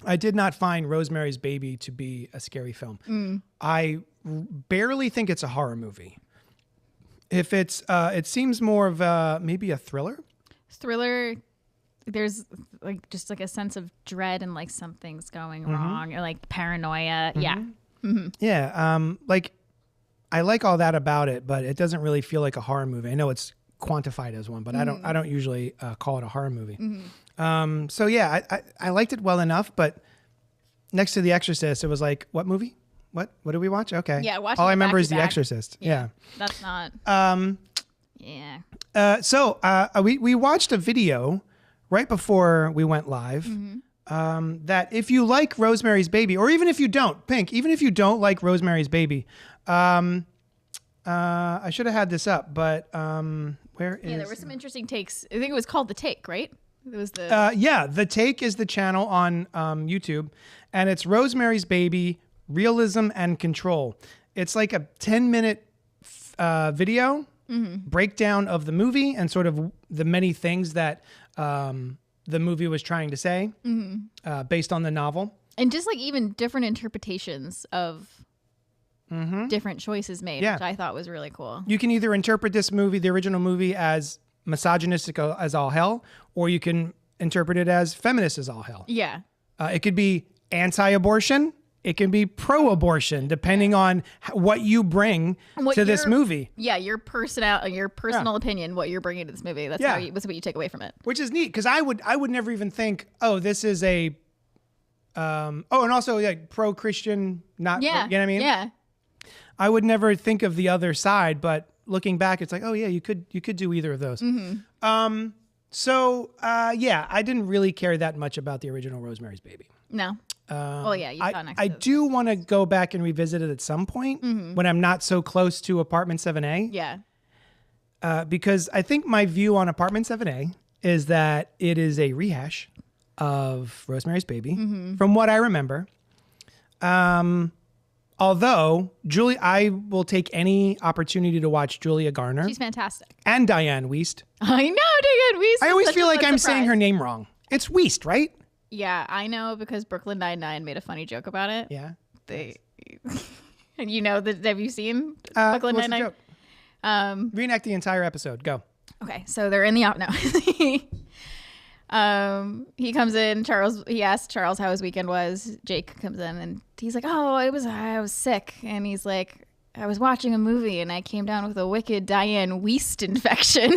I did not find Rosemary's Baby to be a scary film. I barely think it's a horror movie. If it's, it seems more of maybe a thriller. Thriller. There's like just like a sense of dread and like something's going wrong, or like paranoia. Yeah. Yeah. Like I like all that about it, but it doesn't really feel like a horror movie. I know it's quantified as one, but I don't usually call it a horror movie. So yeah, I liked it well enough, but next to The Exorcist, it was like, what movie? What did we watch? Okay. Yeah, watching all I it remember back is to The back. Exorcist. Yeah. That's not. Yeah. So we watched a video right before we went live. That if you like Rosemary's Baby, or even if you don't, Pink, even if you don't like Rosemary's Baby, I should have had this up, but where is? Yeah, there were some interesting takes. I think it was called The Take, right? It was the. Yeah, The Take is the channel on YouTube, and it's Rosemary's Baby, Realism and Control. It's like a 10-minute video breakdown of the movie and sort of the many things that the movie was trying to say based on the novel. And just like even different interpretations of different choices made, Yeah. which I thought was really cool. You can either interpret this movie, the original movie, as misogynistic as all hell, or you can interpret it as feminist as all hell. Yeah. It could be anti-abortion. It can be pro-abortion, depending on what you bring What to this your- movie, Yeah, your personal opinion, what you're bringing to this movie. That's Yeah. that's what you take away from it. which is neat because I would never even think, oh, this is a, and also like pro-Christian, not, Yeah. you know what I mean? Yeah. I would never think of the other side, but looking back, it's like, oh yeah, you could do either of those. So yeah, I didn't really care that much about the original Rosemary's Baby. No. Well, yeah, you saw next I to this. do want to go back and revisit it at some point when I'm not so close to Apartment 7A. Yeah. Because I think my view on Apartment 7A is that it is a rehash of Rosemary's Baby, from what I remember. Although I will take any opportunity to watch Julia Garner She's fantastic. and Diane Wiest. I know, Diane Wiest. I is always such feel a like fun I'm saying surprise. her name wrong. It's Wiest, right? Yeah, I know because Brooklyn Nine-Nine made a funny joke about it. Yeah. They, and you know that? Have you seen What's Brooklyn the Nine-Nine? joke? Reenact the entire episode. Go. Okay, so they're in the no. He comes in. He asks Charles how his weekend was. Jake comes in and he's like, "Oh, I was sick," and he's like, I was watching a movie and I came down with a wicked Diane Wiest infection.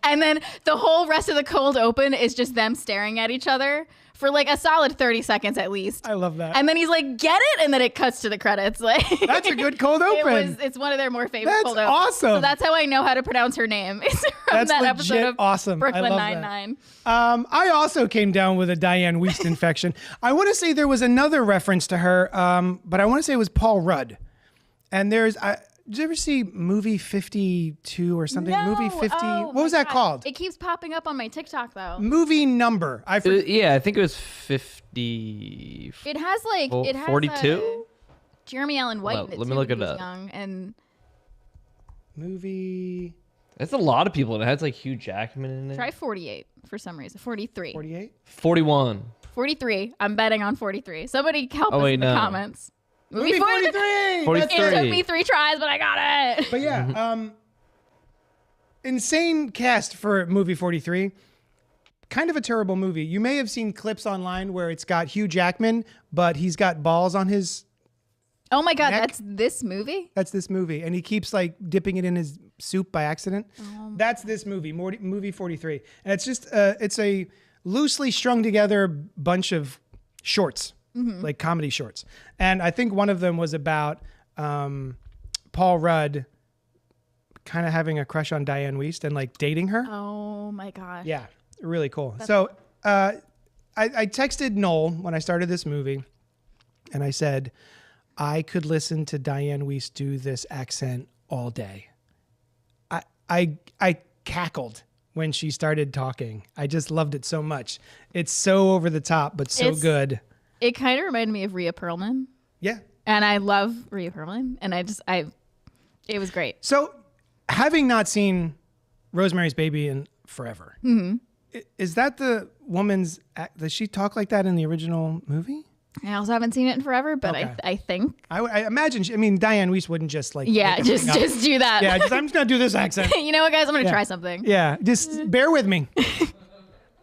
And then the whole rest of the cold open is just them staring at each other for like a solid 30 seconds at least. I love that. And then he's like, get it? And then it cuts to the credits. Like That's a good cold open. It's one of their more famous That's cold opens. awesome. So that's how I know how to pronounce her name. Is from That's that legit episode of awesome. I Brooklyn love Nine-Nine. that. I also came down with a Diane Wiest infection. I want to say there was another reference to her, but I want to say it was Paul Rudd. And there's... did you ever see movie 52 or something? No. Movie 50? Oh, What was my that God. called? It keeps popping up on my TikTok though. Movie number. I forget. Yeah, I think it was 50. It has like it has 42. Jeremy Allen White. Hold in on, let me too, look when it he was up. Young and Movie That's a lot of people. It has like Hugh Jackman in it. try 48 for some reason. 43. 48? 41. 43. I'm betting on 43. Somebody help us wait, in the no. comments. Movie 43! 43. It took me 3 tries, but I got it. But yeah, insane cast for movie 43. Kind of a terrible movie. You may have seen clips online where it's got Hugh Jackman, but he's got balls on his... Oh my God, Neck. that's this movie? That's this movie. And he keeps like dipping it in his soup by accident. That's this movie, movie 43. And it's just, it's a loosely strung together bunch of shorts, like comedy shorts. And I think one of them was about Paul Rudd kind of having a crush on Diane Wiest and like dating her. Oh my gosh. Yeah, really cool. So I texted Noel when I started this movie and I said, I could listen to Diane Wiest do this accent all day. I cackled when she started talking. I just loved it so much. It's so over the top, but so good. It kind of reminded me of Rhea Perlman. Yeah. And I love Rhea Perlman. And it was great. So having not seen Rosemary's Baby in forever, is that the woman's, does she talk like that in the original movie? I also haven't seen it in forever, but Okay. I think. I imagine, Diane Wiest wouldn't just like... Yeah, make just everything up. do that. Yeah, I'm just going to do this accent. You know what, guys? I'm going to Yeah. try something. Yeah, just bear with me.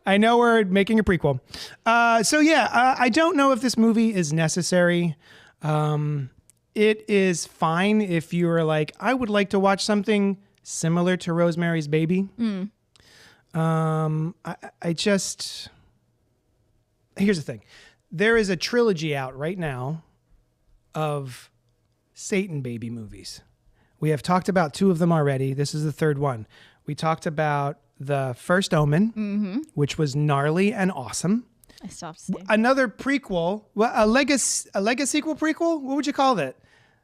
I know we're making a prequel. I don't know if this movie is necessary. It is fine if you're like, I would like to watch something similar to Rosemary's Baby. Here's the thing. There is a trilogy out right now of Satan Baby movies. We have talked about 2 of them already. This is the 3rd one. We talked about The First Omen, which was gnarly and awesome. I still have to see. Another prequel, a legacy sequel prequel? What would you call that?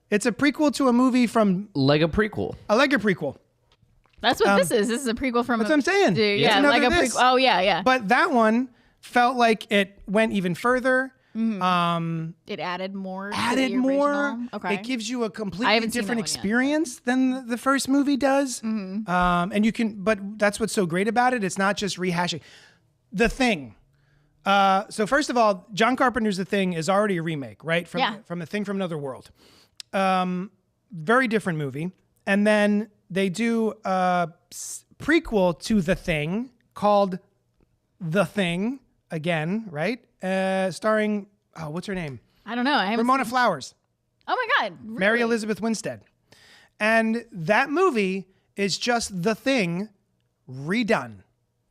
It's a prequel to a movie from... Lego prequel. A Lego prequel. That's what this is. This is a prequel from... That's what I'm saying. Dude, It's yeah, another like a this. prequel. Oh, yeah. But that one felt like it went even further. It added more. to the More. original. Okay. It gives you a I completely haven't seen different that one yet. experience than the first movie does. And you can, but that's what's so great about it. It's not just rehashing. The Thing. So first of all, John Carpenter's The Thing is already a remake, right? From The Thing from Another World. Very different movie. And then they do a prequel to The Thing called The Thing again, right? Starring, what's her name? I don't know. I haven't Ramona Flowers. Oh my God. Really? Mary Elizabeth Winstead. And that movie is just The Thing redone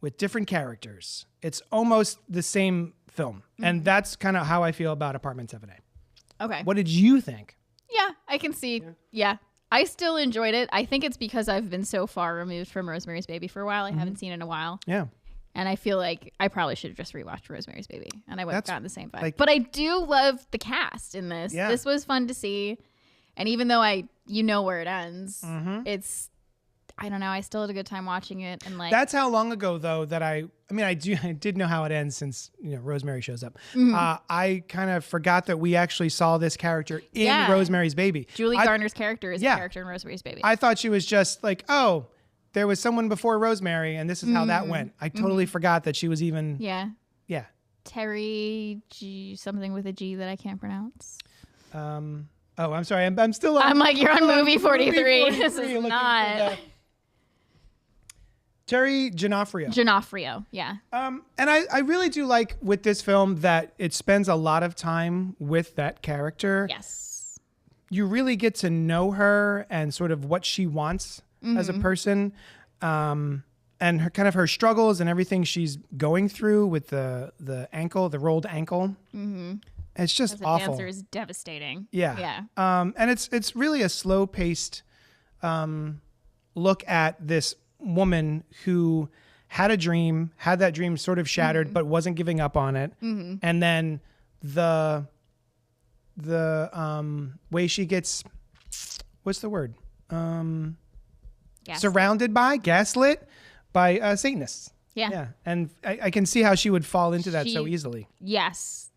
with different characters. It's almost the same film. And that's kind of how I feel about Apartment 7A. Okay. What did you think? Yeah, I can see. Yeah. I still enjoyed it. I think it's because I've been so far removed from Rosemary's Baby for a while. I haven't seen it in a while. Yeah. And I feel like I probably should have just rewatched Rosemary's Baby and I would have That's gotten the same vibe. like- But I do love the cast in this. Yeah. This was fun to see. And even though you know where it ends, it's, I don't know, I still had a good time watching it. And like, That's how long ago though that I did know how it ends since Rosemary shows up. I kind of forgot that we actually saw this character in Yeah. Rosemary's Baby. Julie Garner's character is Yeah. a character in Rosemary's Baby. I thought she was just like, oh, there was someone before Rosemary and this is how that went. I totally forgot that she was even, yeah. yeah. Terry G, something with a G that I can't pronounce. I'm sorry. I'm still on. I'm like, you're on still movie 43. This 43, is looking for not. the- Terry Gionoffrio. Gionoffrio, yeah. And I really do like with this film that it spends a lot of time with that character. Yes. you really get to know her and sort of what she wants as a person, and her kind of her struggles and everything she's going through with the rolled ankle. It's just As a awful. dancer is devastating. Yeah. And it's really a slow paced look at this woman who had that dream sort of shattered, but wasn't giving up on it. And then the way she gets, what's the word? Gaslit by Satanists. Yeah. And I can see how she would fall into that so easily. Yes.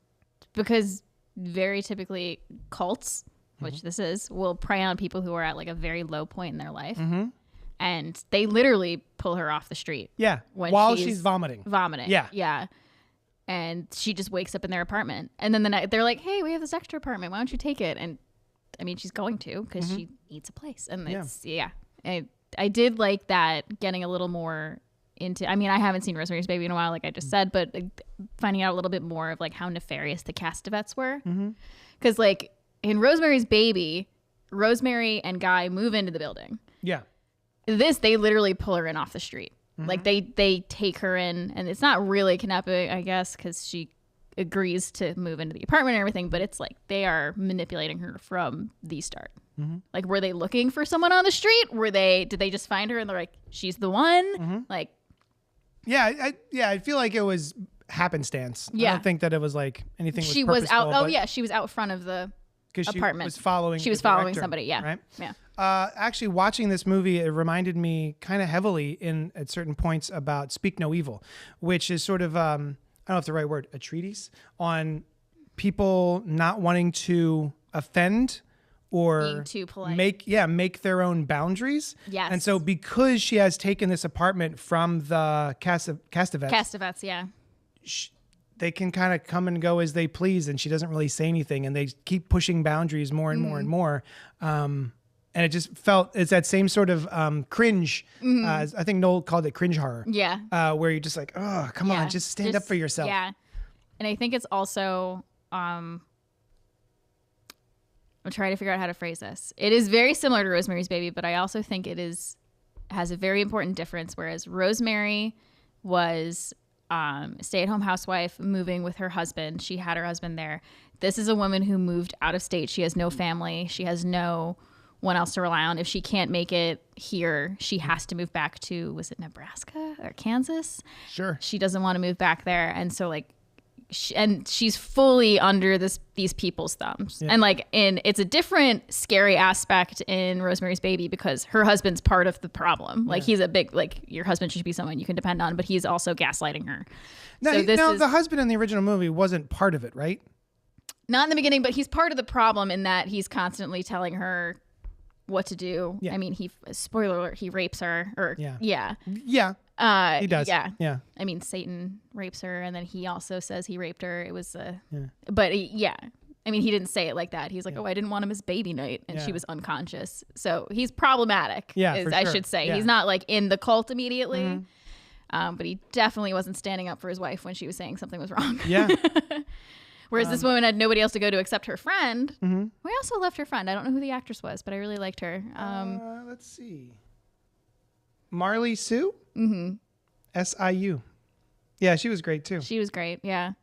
Because very typically cults, which this is, will prey on people who are at like a very low point in their life. And they literally pull her off the street. Yeah. While she's vomiting. Yeah. Yeah. And she just wakes up in their apartment. And then the night they're like, hey, we have this extra apartment. Why don't you take it? And I mean, she's going to because she needs a place. And it's, I did like that, getting a little more into, I mean, I haven't seen Rosemary's Baby in a while, like I just said, but finding out a little bit more of like how nefarious the Castevets were. Because like in Rosemary's Baby, Rosemary and Guy move into the building. Yeah. They literally pull her in off the street. Like they take her in, and it's not really kidnapping, I guess, because she agrees to move into the apartment and everything, but it's like they are manipulating her from the start. Like, were they looking for someone on the street? Did they just find her and they're like, she's the one? Like, I feel like it was happenstance. I don't think that it was like anything was she was out. purposeful, She was out front of the apartment. She was following somebody. Yeah. Right? Yeah. Actually, watching this movie, it reminded me kind of heavily at certain points about Speak No Evil, which is sort of, I don't know if the right word, a treatise on people not wanting to offend or being too polite. make their own boundaries. Yes. And so because she has taken this apartment from the Castevets, yeah. They can kind of come and go as they please, and she doesn't really say anything, and they keep pushing boundaries more and more and more. And it just it's that same sort of cringe. I think Noel called it cringe horror. Yeah. Where you're just like, oh, come on, just stand up for yourself. Yeah. And I think it's also, I'm trying to figure out how to phrase this. It is very similar to Rosemary's Baby, but I also think has a very important difference. Whereas Rosemary was a stay-at-home housewife moving with her husband. She had her husband there. This is a woman who moved out of state. She has no family. She has no one else to rely on. If she can't make it here, she has to move back to, was it Nebraska or Kansas? Sure. She doesn't want to move back there. And so like, she's fully under these people's thumbs. Yeah. And like it's a different scary aspect in Rosemary's Baby because her husband's part of the problem. Like he's a big, like your husband should be someone you can depend on, but he's also gaslighting her. Now, the husband in the original movie wasn't part of it, right? Not in the beginning, but he's part of the problem in that he's constantly telling her what to do. Yeah. I mean, spoiler alert, he rapes her. Yeah. He does. Yeah. I mean, Satan rapes her, and then he also says he raped her. It was but I mean, he didn't say it like that. He's like, oh, I didn't want him as baby night, and she was unconscious. So he's problematic. Yeah, for sure. I should say. Yeah. He's not like in the cult immediately, but he definitely wasn't standing up for his wife when she was saying something was wrong. Yeah. Whereas this woman had nobody else to go to except her friend. We also left her friend. I don't know who the actress was, but I really liked her. Let's see. Marley Sue? SIU. Yeah, she was great too. She was great, yeah.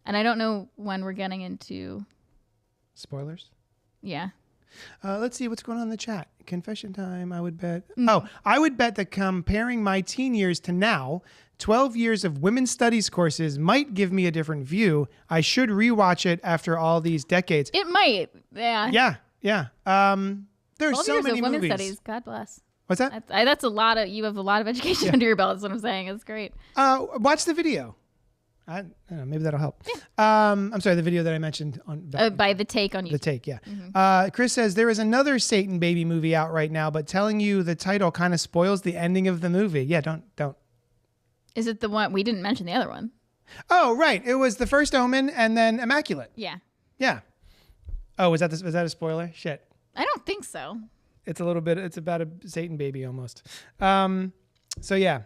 And I don't know when we're getting into... spoilers? Yeah. Let's see what's going on in the chat. Confession time, I would bet. I would bet that comparing my teen years to now, 12 years of women's studies courses might give me a different view. I should rewatch it after all these decades. It might, yeah. Yeah. There's so many movies. Women's studies, God bless. What's that? That's a lot of, you have a lot of education under your belt, is what I'm saying. It's great. Watch the video. I don't know, maybe that'll help. Yeah. I'm sorry, the video that I mentioned on by The Take on YouTube. The Take, yeah. Chris says there is another Satan Baby movie out right now, but telling you the title kind of spoils the ending of the movie. Yeah, don't. Is it the one we didn't mention the other one? Oh, right. It was The First Omen and then Immaculate. Yeah. Yeah. Oh, was that a spoiler? Shit. I don't think so. It's a little bit. It's about a Satan baby almost. So yeah.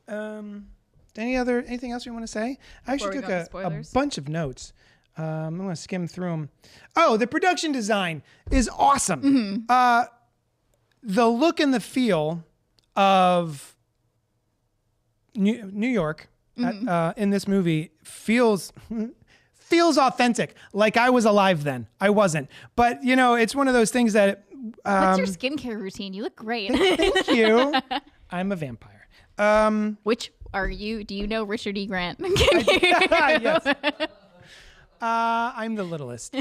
Anything else you want to say? I actually took a bunch of notes. I'm going to skim through them. Oh, the production design is awesome. The look and the feel of New York in this movie feels authentic. Like I was alive then. I wasn't. But, you know, it's one of those things that... What's your skincare routine? You look great. Thank you. I'm a vampire. Which are you? Do you know Richard E. Grant? Yes. I'm the littlest.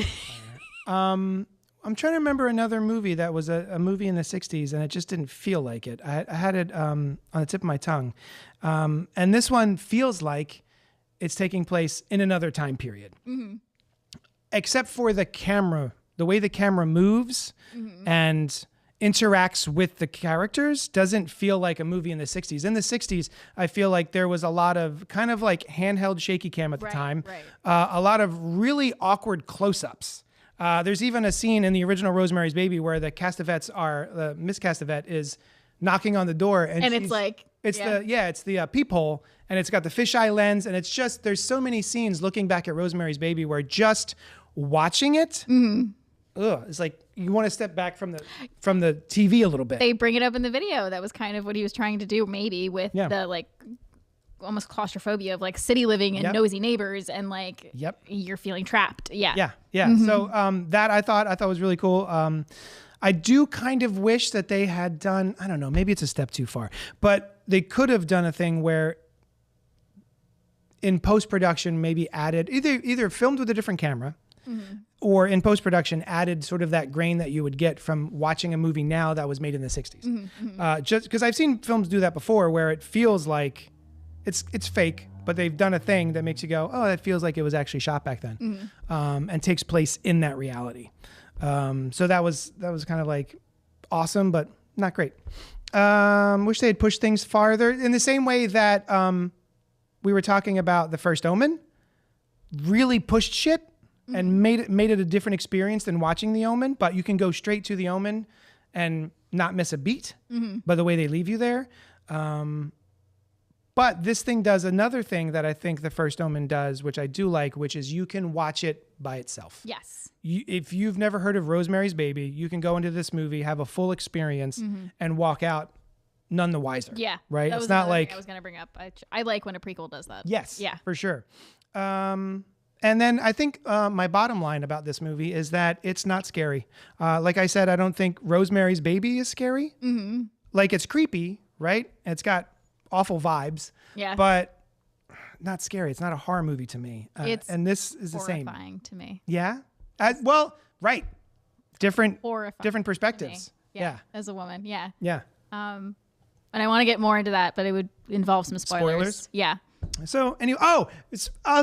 I'm trying to remember another movie that was a movie in the 60s, and it just didn't feel like it. I had it on the tip of my tongue. And this one feels like it's taking place in another time period. Except for the camera, the way the camera moves and interacts with the characters doesn't feel like a movie in the 60s. In the 60s, I feel like there was a lot of kind of like handheld shaky cam at the time. A lot of really awkward close-ups. There's even a scene in the original Rosemary's Baby where the Castavets Miss Castavet is knocking on the door, and it's like it's the peephole, and it's got the fisheye lens, and it's just there's so many scenes looking back at Rosemary's Baby where just watching it, it's like you want to step back from the TV a little bit. They bring it up in the video. That was kind of what he was trying to do, maybe with the like almost claustrophobia of like city living and nosy neighbors and like you're feeling trapped. Yeah. So that I thought was really cool. I do kind of wish that they had done, I don't know, maybe it's a step too far, but they could have done a thing where in post-production maybe added either filmed with a different camera or in post-production added sort of that grain that you would get from watching a movie now that was made in the 60s. Just because I've seen films do that before where it feels like it's fake, but they've done a thing that makes you go, oh, that feels like it was actually shot back then, and takes place in that reality. So that was kind of like awesome, but not great. Wish they had pushed things farther in the same way that we were talking about The First Omen. Really pushed shit and made it a different experience than watching The Omen. But you can go straight to The Omen and not miss a beat by the way they leave you there. But this thing does another thing that I think The First Omen does, which I do like, which is you can watch it by itself. Yes. If you've never heard of Rosemary's Baby, you can go into this movie, have a full experience, and walk out none the wiser. Yeah. Right? It's not like... I was going to bring up. I like when a prequel does that. Yes. Yeah. For sure. And then I think my bottom line about this movie is that it's not scary. Like I said, I don't think Rosemary's Baby is scary. Like it's creepy, right? It's got awful vibes. Yeah. But not scary. It's not a horror movie to me. And this is the same. Horrifying to me. Yeah. Well, right. Different perspectives. Yeah. As a woman. Yeah. Yeah. And I want to get more into that, but it would involve some spoilers. Yeah. So anyway,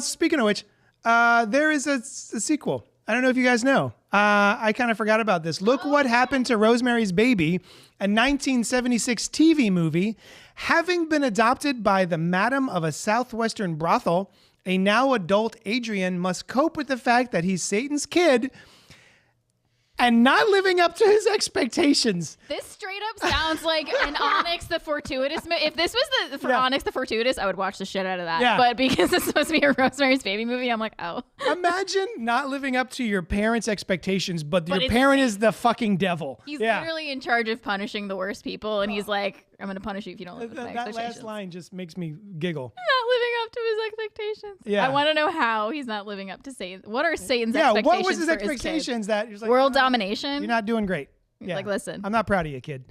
speaking of which, there is a sequel. I don't know if you guys know. I kind of forgot about this. Look what happened to Rosemary's Baby, a 1976 TV movie, having been adopted by the madam of a southwestern brothel. A now adult Adrian must cope with the fact that he's Satan's kid and not living up to his expectations. This straight up sounds like an Onyx the Fortuitous. If this was Onyx the Fortuitous, I would watch the shit out of that. Yeah. But because it's supposed to be a Rosemary's Baby movie, I'm like, oh. Imagine not living up to your parents' expectations, but your parent is the fucking devil. He's literally in charge of punishing the worst people, and he's like, I'm going to punish you if you don't live up to my expectations. That last line just makes me giggle. Not living up to his expectations. Yeah. I want to know how he's not living up to Satan. What are Satan's expectations? Yeah, what was his expectations that you're like, world domination? You're not doing great. He's like, listen. I'm not proud of you, kid.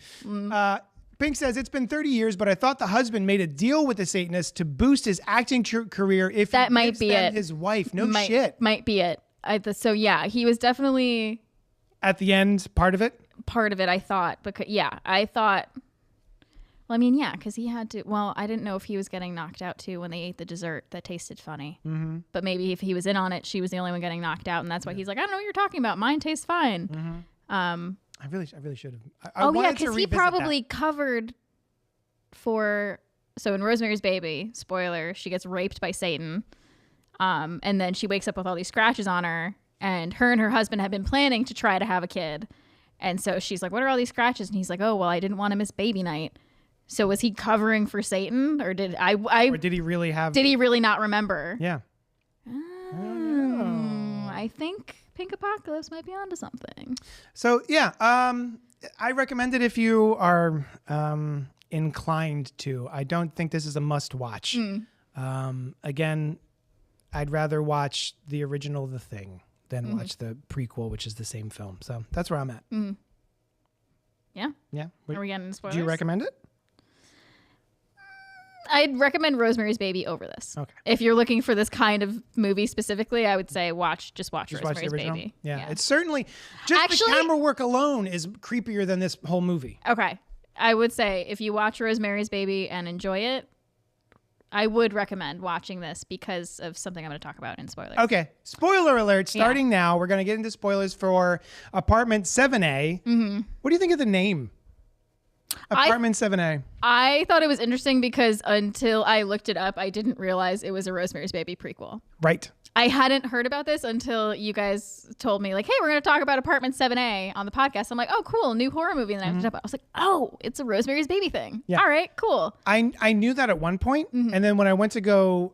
Pink says, it's been 30 years, but I thought the husband made a deal with the Satanist to boost his acting career if that he might be it. His wife. No shit. Might be it. So yeah, he was definitely... At the end, part of it? Part of it, I thought. I thought... Well, I mean, yeah, because he had to... Well, I didn't know if he was getting knocked out, too, when they ate the dessert that tasted funny. But maybe if he was in on it, she was the only one getting knocked out, and that's why he's like, I don't know what you're talking about. Mine tastes fine. I really should have. Because he probably covered for... So in Rosemary's Baby, spoiler, she gets raped by Satan, and then she wakes up with all these scratches on her, and her husband had been planning to try to have a kid. And so she's like, what are all these scratches? And he's like, oh, well, I didn't want to miss baby night. So was he covering for Satan, or did or did he really have? Did he really not remember? Yeah. I think Pink Apocalypse might be onto something. So yeah, I recommend it if you are inclined to. I don't think this is a must-watch. Again, I'd rather watch the original The Thing than watch the prequel, which is the same film. So that's where I'm at. Yeah. Yeah. Are we getting spoilers? Do you recommend it? I'd recommend Rosemary's Baby over this. Okay. If you're looking for this kind of movie specifically, I would say just watch Watch Rosemary's the original? Baby. Yeah. It's certainly just Actually, the camera work alone is creepier than this whole movie. Okay. I would say if you watch Rosemary's Baby and enjoy it, I would recommend watching this because of something I'm going to talk about in spoilers. Okay. Spoiler alert. Starting now, we're going to get into spoilers for Apartment 7A. What do you think of the name? Apartment 7A. I thought it was interesting because until I looked it up, I didn't realize it was a Rosemary's Baby prequel. Right. I hadn't heard about this until you guys told me, like, hey, we're going to talk about Apartment 7A on the podcast. I'm like, oh, cool, new horror movie. And then I looked it up. I was like, oh, it's a Rosemary's Baby thing. Yeah. All right, cool. I knew that at one point, and then when I went to go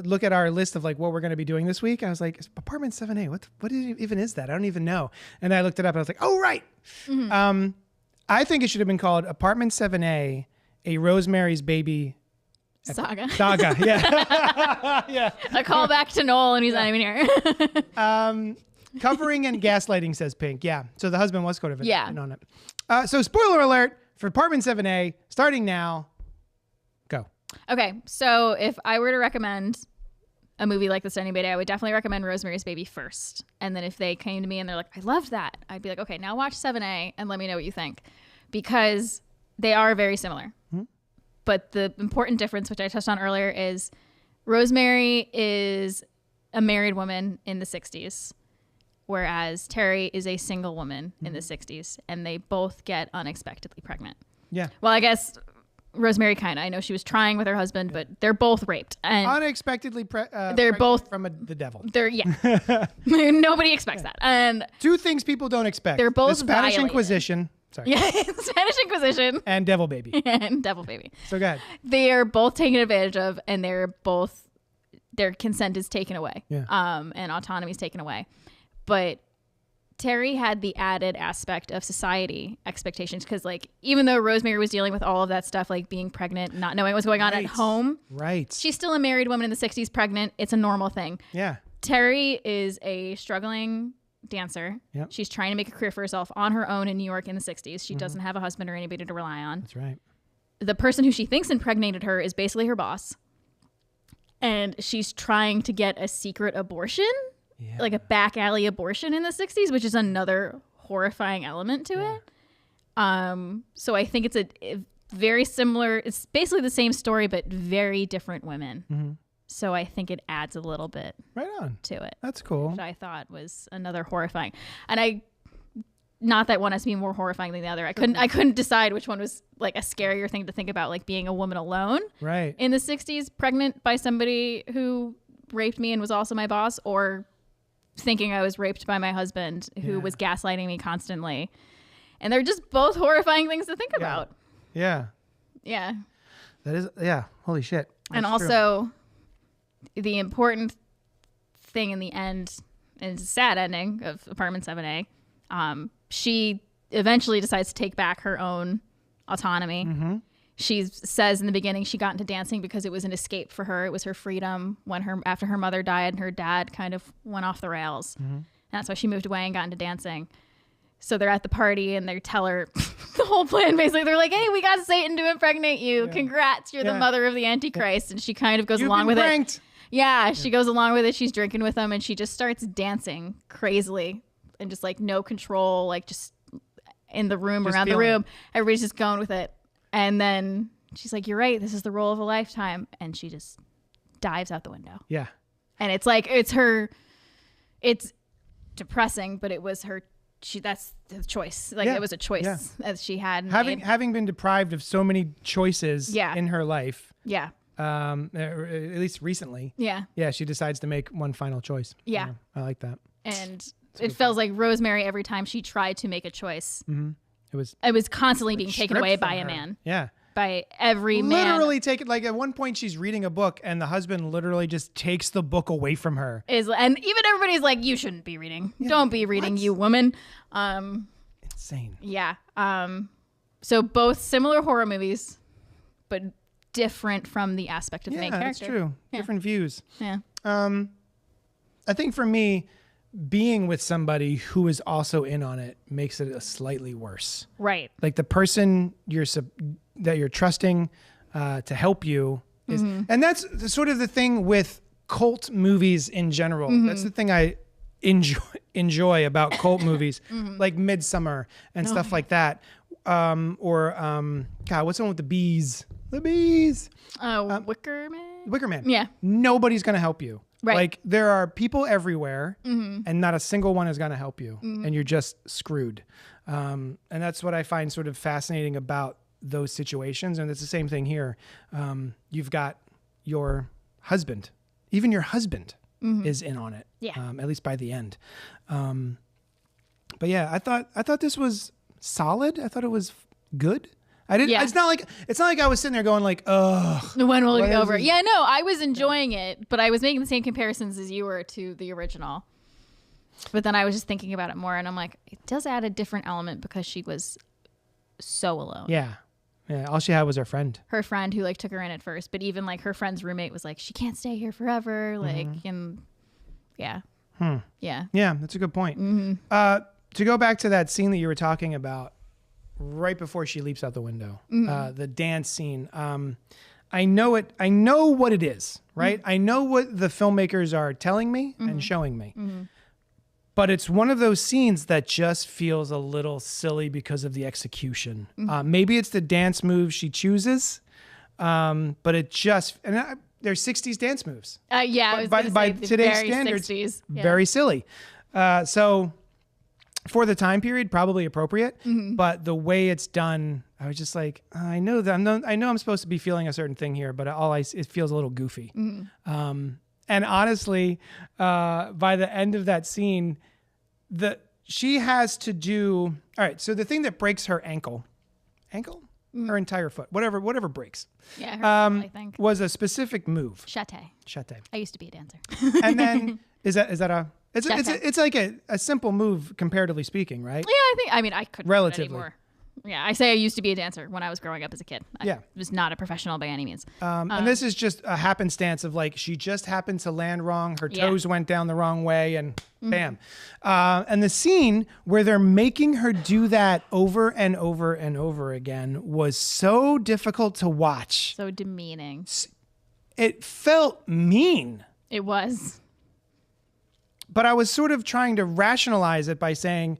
look at our list of like what we're going to be doing this week, I was like, Apartment 7A, what even is that? I don't even know. And I looked it up, and I was like, oh, right. I think it should have been called Apartment 7A, a Rosemary's Baby Saga. Yeah. Yeah. A call back to Noel, and he's not even here. Covering and gaslighting, says Pink. Yeah. So the husband was coded on it. So spoiler alert for Apartment 7A, starting now. Go. Okay. So if I were to recommend a movie like this to anybody, I would definitely recommend Rosemary's Baby first. And then if they came to me and they're like, I loved that, I'd be like, okay, now watch 7A and let me know what you think. Because they are very similar. But the important difference, which I touched on earlier, is Rosemary is a married woman in the 60s, whereas Terry is a single woman in the 60s, and they both get unexpectedly pregnant. Yeah. Well, I guess Rosemary kind of. I know she was trying with her husband, but they're both raped. And unexpectedly they're both from the devil. Nobody expects that. And two things people don't expect. They're both the Spanish violated. Inquisition. Sorry. Yeah, Spanish Inquisition. And Devil Baby. And Devil Baby. So go ahead. They are both taken advantage of, and their consent is taken away. Yeah. And autonomy is taken away. But Terry had the added aspect of society expectations because, like, even though Rosemary was dealing with all of that stuff, like being pregnant, not knowing what's going on at home. Right. She's still a married woman in the 60s, pregnant. It's a normal thing. Yeah. Terry is a struggling dancer. Yep. She's trying to make a career for herself on her own in New York in the 60s. She doesn't have a husband or anybody to rely on. That's right. The person who she thinks impregnated her is basically her boss. And she's trying to get a secret abortion, like a back alley abortion in the 60s, which is another horrifying element to it. So I think it's a very similar, it's basically the same story, but very different women. So I think it adds a little bit to it. That's cool. Which I thought was another horrifying. And not that one has to be more horrifying than the other. I couldn't decide which one was like a scarier thing to think about, like being a woman alone in the 60s, pregnant by somebody who raped me and was also my boss, or thinking I was raped by my husband who was gaslighting me constantly. And they're just both horrifying things to think about. Yeah. Yeah. That is, holy shit. That's and also the important thing in the end, and it's a sad ending of Apartment 7A, she eventually decides to take back her own autonomy. She says in the beginning she got into dancing because it was an escape for her. It was her freedom after her mother died and her dad kind of went off the rails. And that's why she moved away and got into dancing. So they're at the party and they tell her the whole plan. Basically, they're like, hey, we got Satan to impregnate you. Congrats. You're the mother of the Antichrist. And she kind of goes along with it. Yeah, she goes along with it. She's drinking with them and she just starts dancing crazily and just like no control, like just in the room, around the room. Everybody's just going with it. And then she's like, you're right. This is the role of a lifetime. And she just dives out the window. Yeah. And it's like, it's depressing, but it was her. That's the choice. Like it was a choice as she had. Having been deprived of so many choices in her life. Yeah. At least recently. Yeah. Yeah. She decides to make one final choice. Yeah. I like that. And it feels like Rosemary, every time she tried to make a choice, it was constantly being taken away by a man. Yeah. by every man. Literally take it. Like at one point she's reading a book and the husband literally just takes the book away from her. And even everybody's like, you shouldn't be reading. Don't be reading, you woman. Insane. Yeah. So both similar horror movies, but different from the aspect of the main character. That's true. Yeah. Different views. Yeah. I think for me, being with somebody who is also in on it makes it a slightly worse. Right. Like the person that you're trusting to help you is, and that's sort of the thing with cult movies in general. That's the thing I enjoy about cult movies, like Midsummer and stuff like that. God, what's the one with the bees? The bees. Wicker Man. Wicker Man. Yeah. Nobody's gonna help you. Right. Like there are people everywhere, and not a single one is gonna help you, and you're just screwed. And that's what I find sort of fascinating about those situations. And it's the same thing here. You've got your husband, even your husband is in on it. Yeah. At least by the end. But yeah, I thought this was solid. I thought it was good. I didn't. Yeah. It's not like I was sitting there going like, ugh. When will it be What over? is it? Yeah, no, I was enjoying it, but I was making the same comparisons as you were to the original. But then I was just thinking about it more, and I'm like, it does add a different element because she was so alone. Yeah. All she had was her friend. Her friend who like took her in at first, but even like her friend's roommate was like, she can't stay here forever. Like, and yeah. Yeah. Yeah, that's a good point. To go back to that scene that you were talking about, right before she leaps out the window, the dance scene. I know it. I know what it is, right? I know what the filmmakers are telling me and showing me. But it's one of those scenes that just feels a little silly because of the execution. Maybe it's the dance move she chooses, but it just they're 60s dance moves. Yeah, I was gonna by say the today's very standards, 60s. Yeah. very silly. So for the time period, probably appropriate. But the way it's done, I was just like, I know I'm supposed to be feeling a certain thing here, but it feels a little goofy. And honestly, by the end of that scene, she has to do all right. So the thing that breaks her ankle, her entire foot, whatever breaks, Yeah, her I think. was a specific move. Chate. I used to be a dancer. And then is that a Chate. it's like a simple move comparatively speaking, right? Yeah, I mean, I couldn't do it Relatively. anymore. Yeah, I say I used to be a dancer when I was growing up as a kid. I Yeah. was not a professional by any means. And this is just a happenstance of like she just happened to land wrong. Her Yeah. toes went down the wrong way, and bam. And the scene where they're making her do that over and over and over again was so difficult to watch. So demeaning. It felt mean, It was. but I was sort of trying to rationalize it by saying,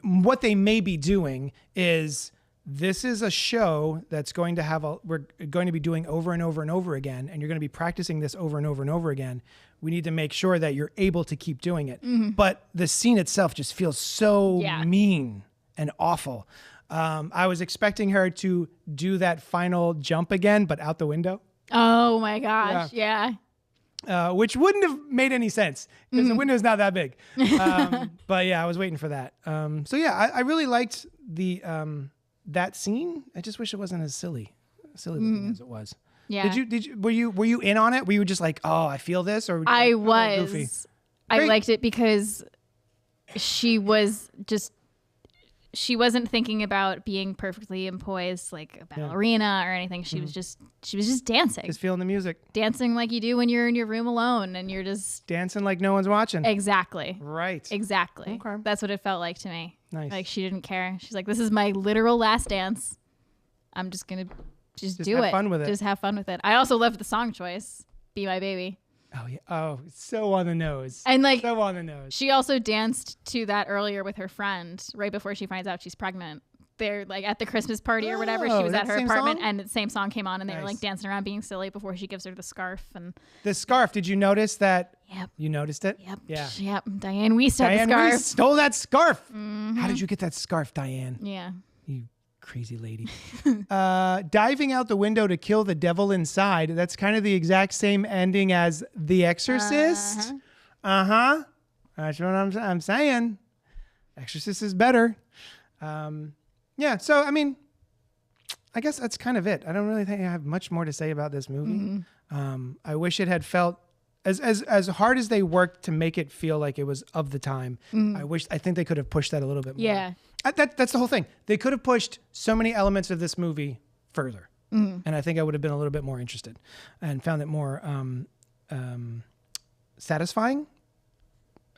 what they may be doing is this is a show that's going to we're going to be doing over and over and over again, and you're going to be practicing this over and over and over again. We need to make sure that you're able to keep doing it. But the scene itself just feels so mean and awful. I was expecting her to do that final jump again, but out the window. Oh my gosh. Yeah. Which wouldn't have made any sense because the window's not that big. But yeah, I was waiting for that. So yeah, I really liked that scene. I just wish it wasn't as silly looking as it was. Yeah. Were you in on it? Were you just like, oh, I feel this, or I was goofy? I Great. liked it because she wasn't thinking about being perfectly poised like a ballerina or anything. She was just dancing. Just feeling the music. Dancing like you do when you're in your room alone and you're just Dancing like no one's watching. exactly. Right. Exactly. Okay. That's what it felt like to me. Nice. Like she didn't care. She's like, this is my literal last dance. I'm just going to just do have it. fun with it. Just have fun with it. I also loved the song choice, Be My Baby. Oh yeah. Oh, it's so on the nose. And like So on the nose. she also danced to that earlier with her friend right before she finds out she's pregnant. They're like at the Christmas party or whatever. She was that at her same apartment song? and the same song came on and they were Nice. like dancing around being silly before she gives her the scarf and The scarf. Did you notice that? Yep. You noticed it? Yep. Yeah. Yep. Diane Weiss had Diane the scarf. Reese stole that scarf. How did you get that scarf, Diane? Yeah. You crazy lady. Diving out the window to kill the devil inside. That's kind of the exact same ending as The Exorcist. Uh-huh. That's what I'm saying. Exorcist is better. Yeah, so I mean, I guess that's kind of it. I don't really think I have much more to say about this movie. I wish it had felt as hard as they worked to make it feel like it was of the time. I think they could have pushed that a little bit more. Yeah. That's the whole thing. They could have pushed so many elements of this movie further. And I think I would have been a little bit more interested and found it more satisfying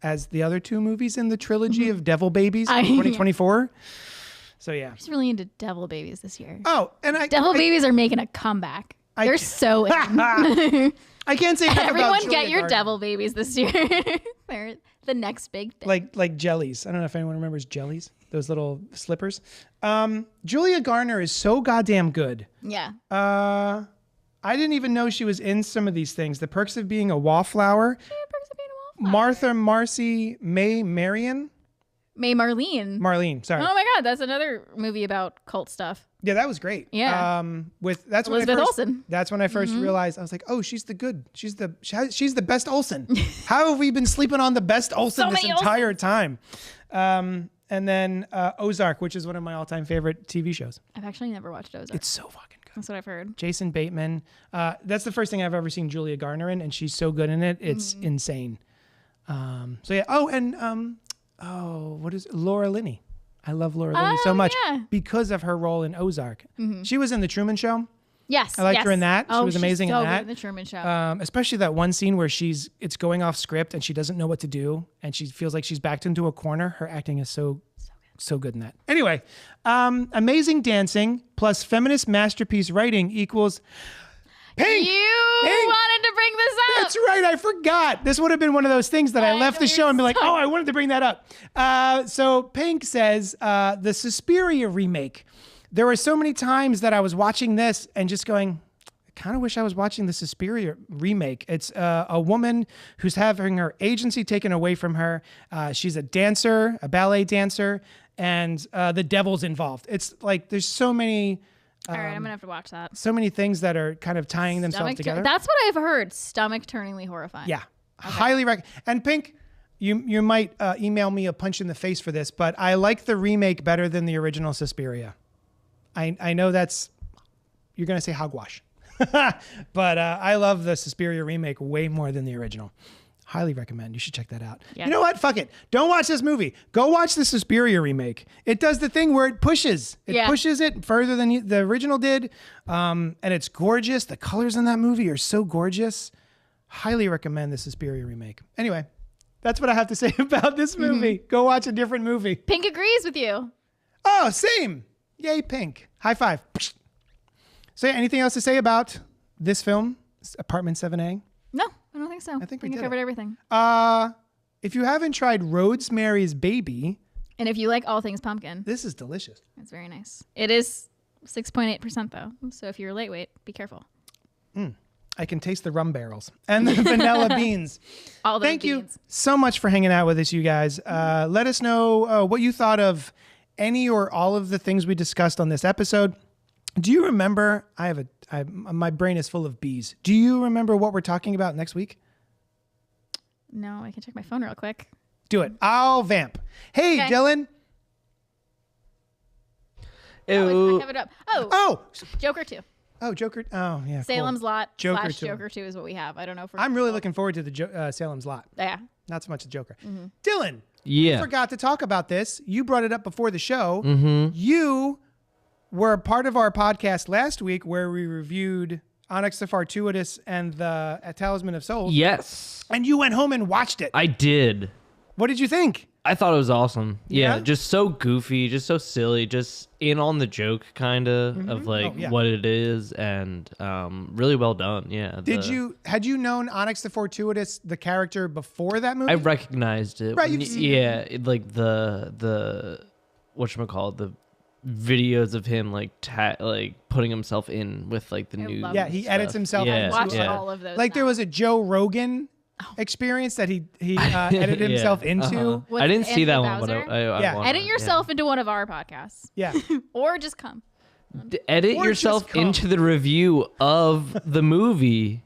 as the other two movies in the trilogy of Devil Babies in 2024. So yeah. I'm just really into Devil Babies this year. Oh, and Devil Babies are making a comeback. They're so in. I can't say enough about Everyone Julia get your Gardner. Devil Babies this year. They're the next big thing. Like jellies. I don't know if anyone remembers jellies, those little slippers. Julia Garner is so goddamn good. Yeah. I didn't even know she was in some of these things. The Perks of Being a Wallflower. Martha Marcy May Marion. May Marlene. Sorry. Oh my God, that's another movie about cult stuff. Yeah, that was great. Yeah. That's Elizabeth when Olsen. That's when I first realized. I was like, oh, she's the best Olsen. How have we been sleeping on the best Olsen this entire time? And then Ozark, which is one of my all-time favorite TV shows. I've actually never watched Ozark. It's so fucking good. That's what I've heard. Jason Bateman. That's the first thing I've ever seen Julia Garner in, and she's so good in it. It's insane. So yeah. Oh, and what is it? Laura Linney? I love Laura Linney so much because of her role in Ozark. She was in The Truman Show. Yes. I liked her in that. She was amazing so in that. Good in The Truman Show. Especially that one scene where it's going off script and she doesn't know what to do and she feels like she's backed into a corner. Her acting is so good in that. Anyway, amazing dancing plus feminist masterpiece writing equals Pink. You wanted to bring this up. That's right. I forgot. This would have been one of those things that I left the show and be like, oh, I wanted to bring that up. So Pink says the Suspiria remake. There were so many times that I was watching this and just going, I kind of wish I was watching the Suspiria remake. It's a woman who's having her agency taken away from her. She's a dancer, a ballet dancer, and the devil's involved. It's like there's so many... All right, I'm going to have to watch that. So many things that are kind of tying themselves together. That's what I've heard. Stomach-turningly horrifying. Yeah. Okay. Highly recommend. And Pink, you might email me a punch in the face for this, but I like the remake better than the original Suspiria. I know you're going to say hogwash. But I love the Suspiria remake way more than the original. Highly recommend. You should check that out. Yeah. You know what? Fuck it. Don't watch this movie. Go watch the Suspiria remake. It does the thing where it pushes. It pushes it further than the original did. And it's gorgeous. The colors in that movie are so gorgeous. Highly recommend the Suspiria remake. Anyway, that's what I have to say about this movie. Go watch a different movie. Pink agrees with you. Oh, same. Yay, Pink. High five. So anything else to say about this film, Apartment 7A? No, I don't think so. I think we covered everything. If you haven't tried Rosemary's Baby, and if you like all things pumpkin, this is delicious. It's very nice. It is 6.8% though, so if you're lightweight, be careful. I can taste the rum barrels and the vanilla beans. Thank you so much for hanging out with us, you guys. Let us know what you thought of any or all of the things we discussed on this episode. Do you remember? My brain is full of bees. Do you remember what we're talking about next week? No, I can check my phone real quick. Do it. I'll vamp. Hey, okay. Dylan. Oh, I have it up. Oh, Joker 2. Oh, Joker. Oh, yeah. Salem's Lot Joker / Joker 2 is what we have. I don't know if I'm really looking forward to the Salem's Lot. Yeah. Not so much the Joker. Dylan. Yeah. You forgot to talk about this. You brought it up before the show. You were a part of our podcast last week where we reviewed Onyx the Fortuitous and the Talisman of Souls. Yes. And you went home and watched it. I did. What did you think? I thought it was awesome. Yeah? Just so goofy, just so silly, just in on the joke kind of like what it is, and really well done. Yeah. Had you known Onyx the Fortuitous, the character, before that movie? I recognized it. Right, like the whatchamacallit, the videos of him like putting himself in with like the new he edits himself. I watched all of those. Like there was a Joe Rogan experience that he edited himself into. I didn't see that one, but I edit yourself into one of our podcasts. Yeah. Or just come. Edit yourself into the review of the movie.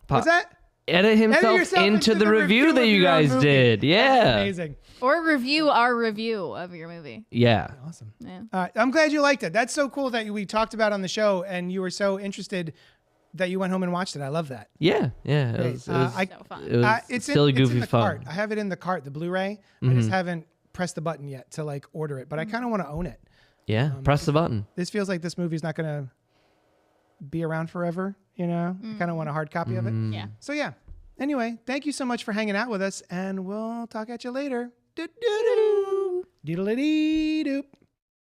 What's that? Edit himself into the review that you guys did. Yeah. That's amazing. Or review our review of your movie. Yeah. Awesome. Yeah. I'm glad you liked it. That's so cool that we talked about on the show and you were so interested that you went home and watched it. I love that. Yeah. Yeah. Great. It was So fun. it was It's silly, in goofy the fun. cart. I have it in the cart, the Blu-ray. I just haven't pressed the button yet to like order it, but I kind of want to own it. Yeah. Press the button. This feels like this movie's not going to be around forever, you know? I kind of want a hard copy of it. Yeah. So yeah. Anyway, thank you so much for hanging out with us and we'll talk at you later. Doodle-doo. Doodle-dee-doop.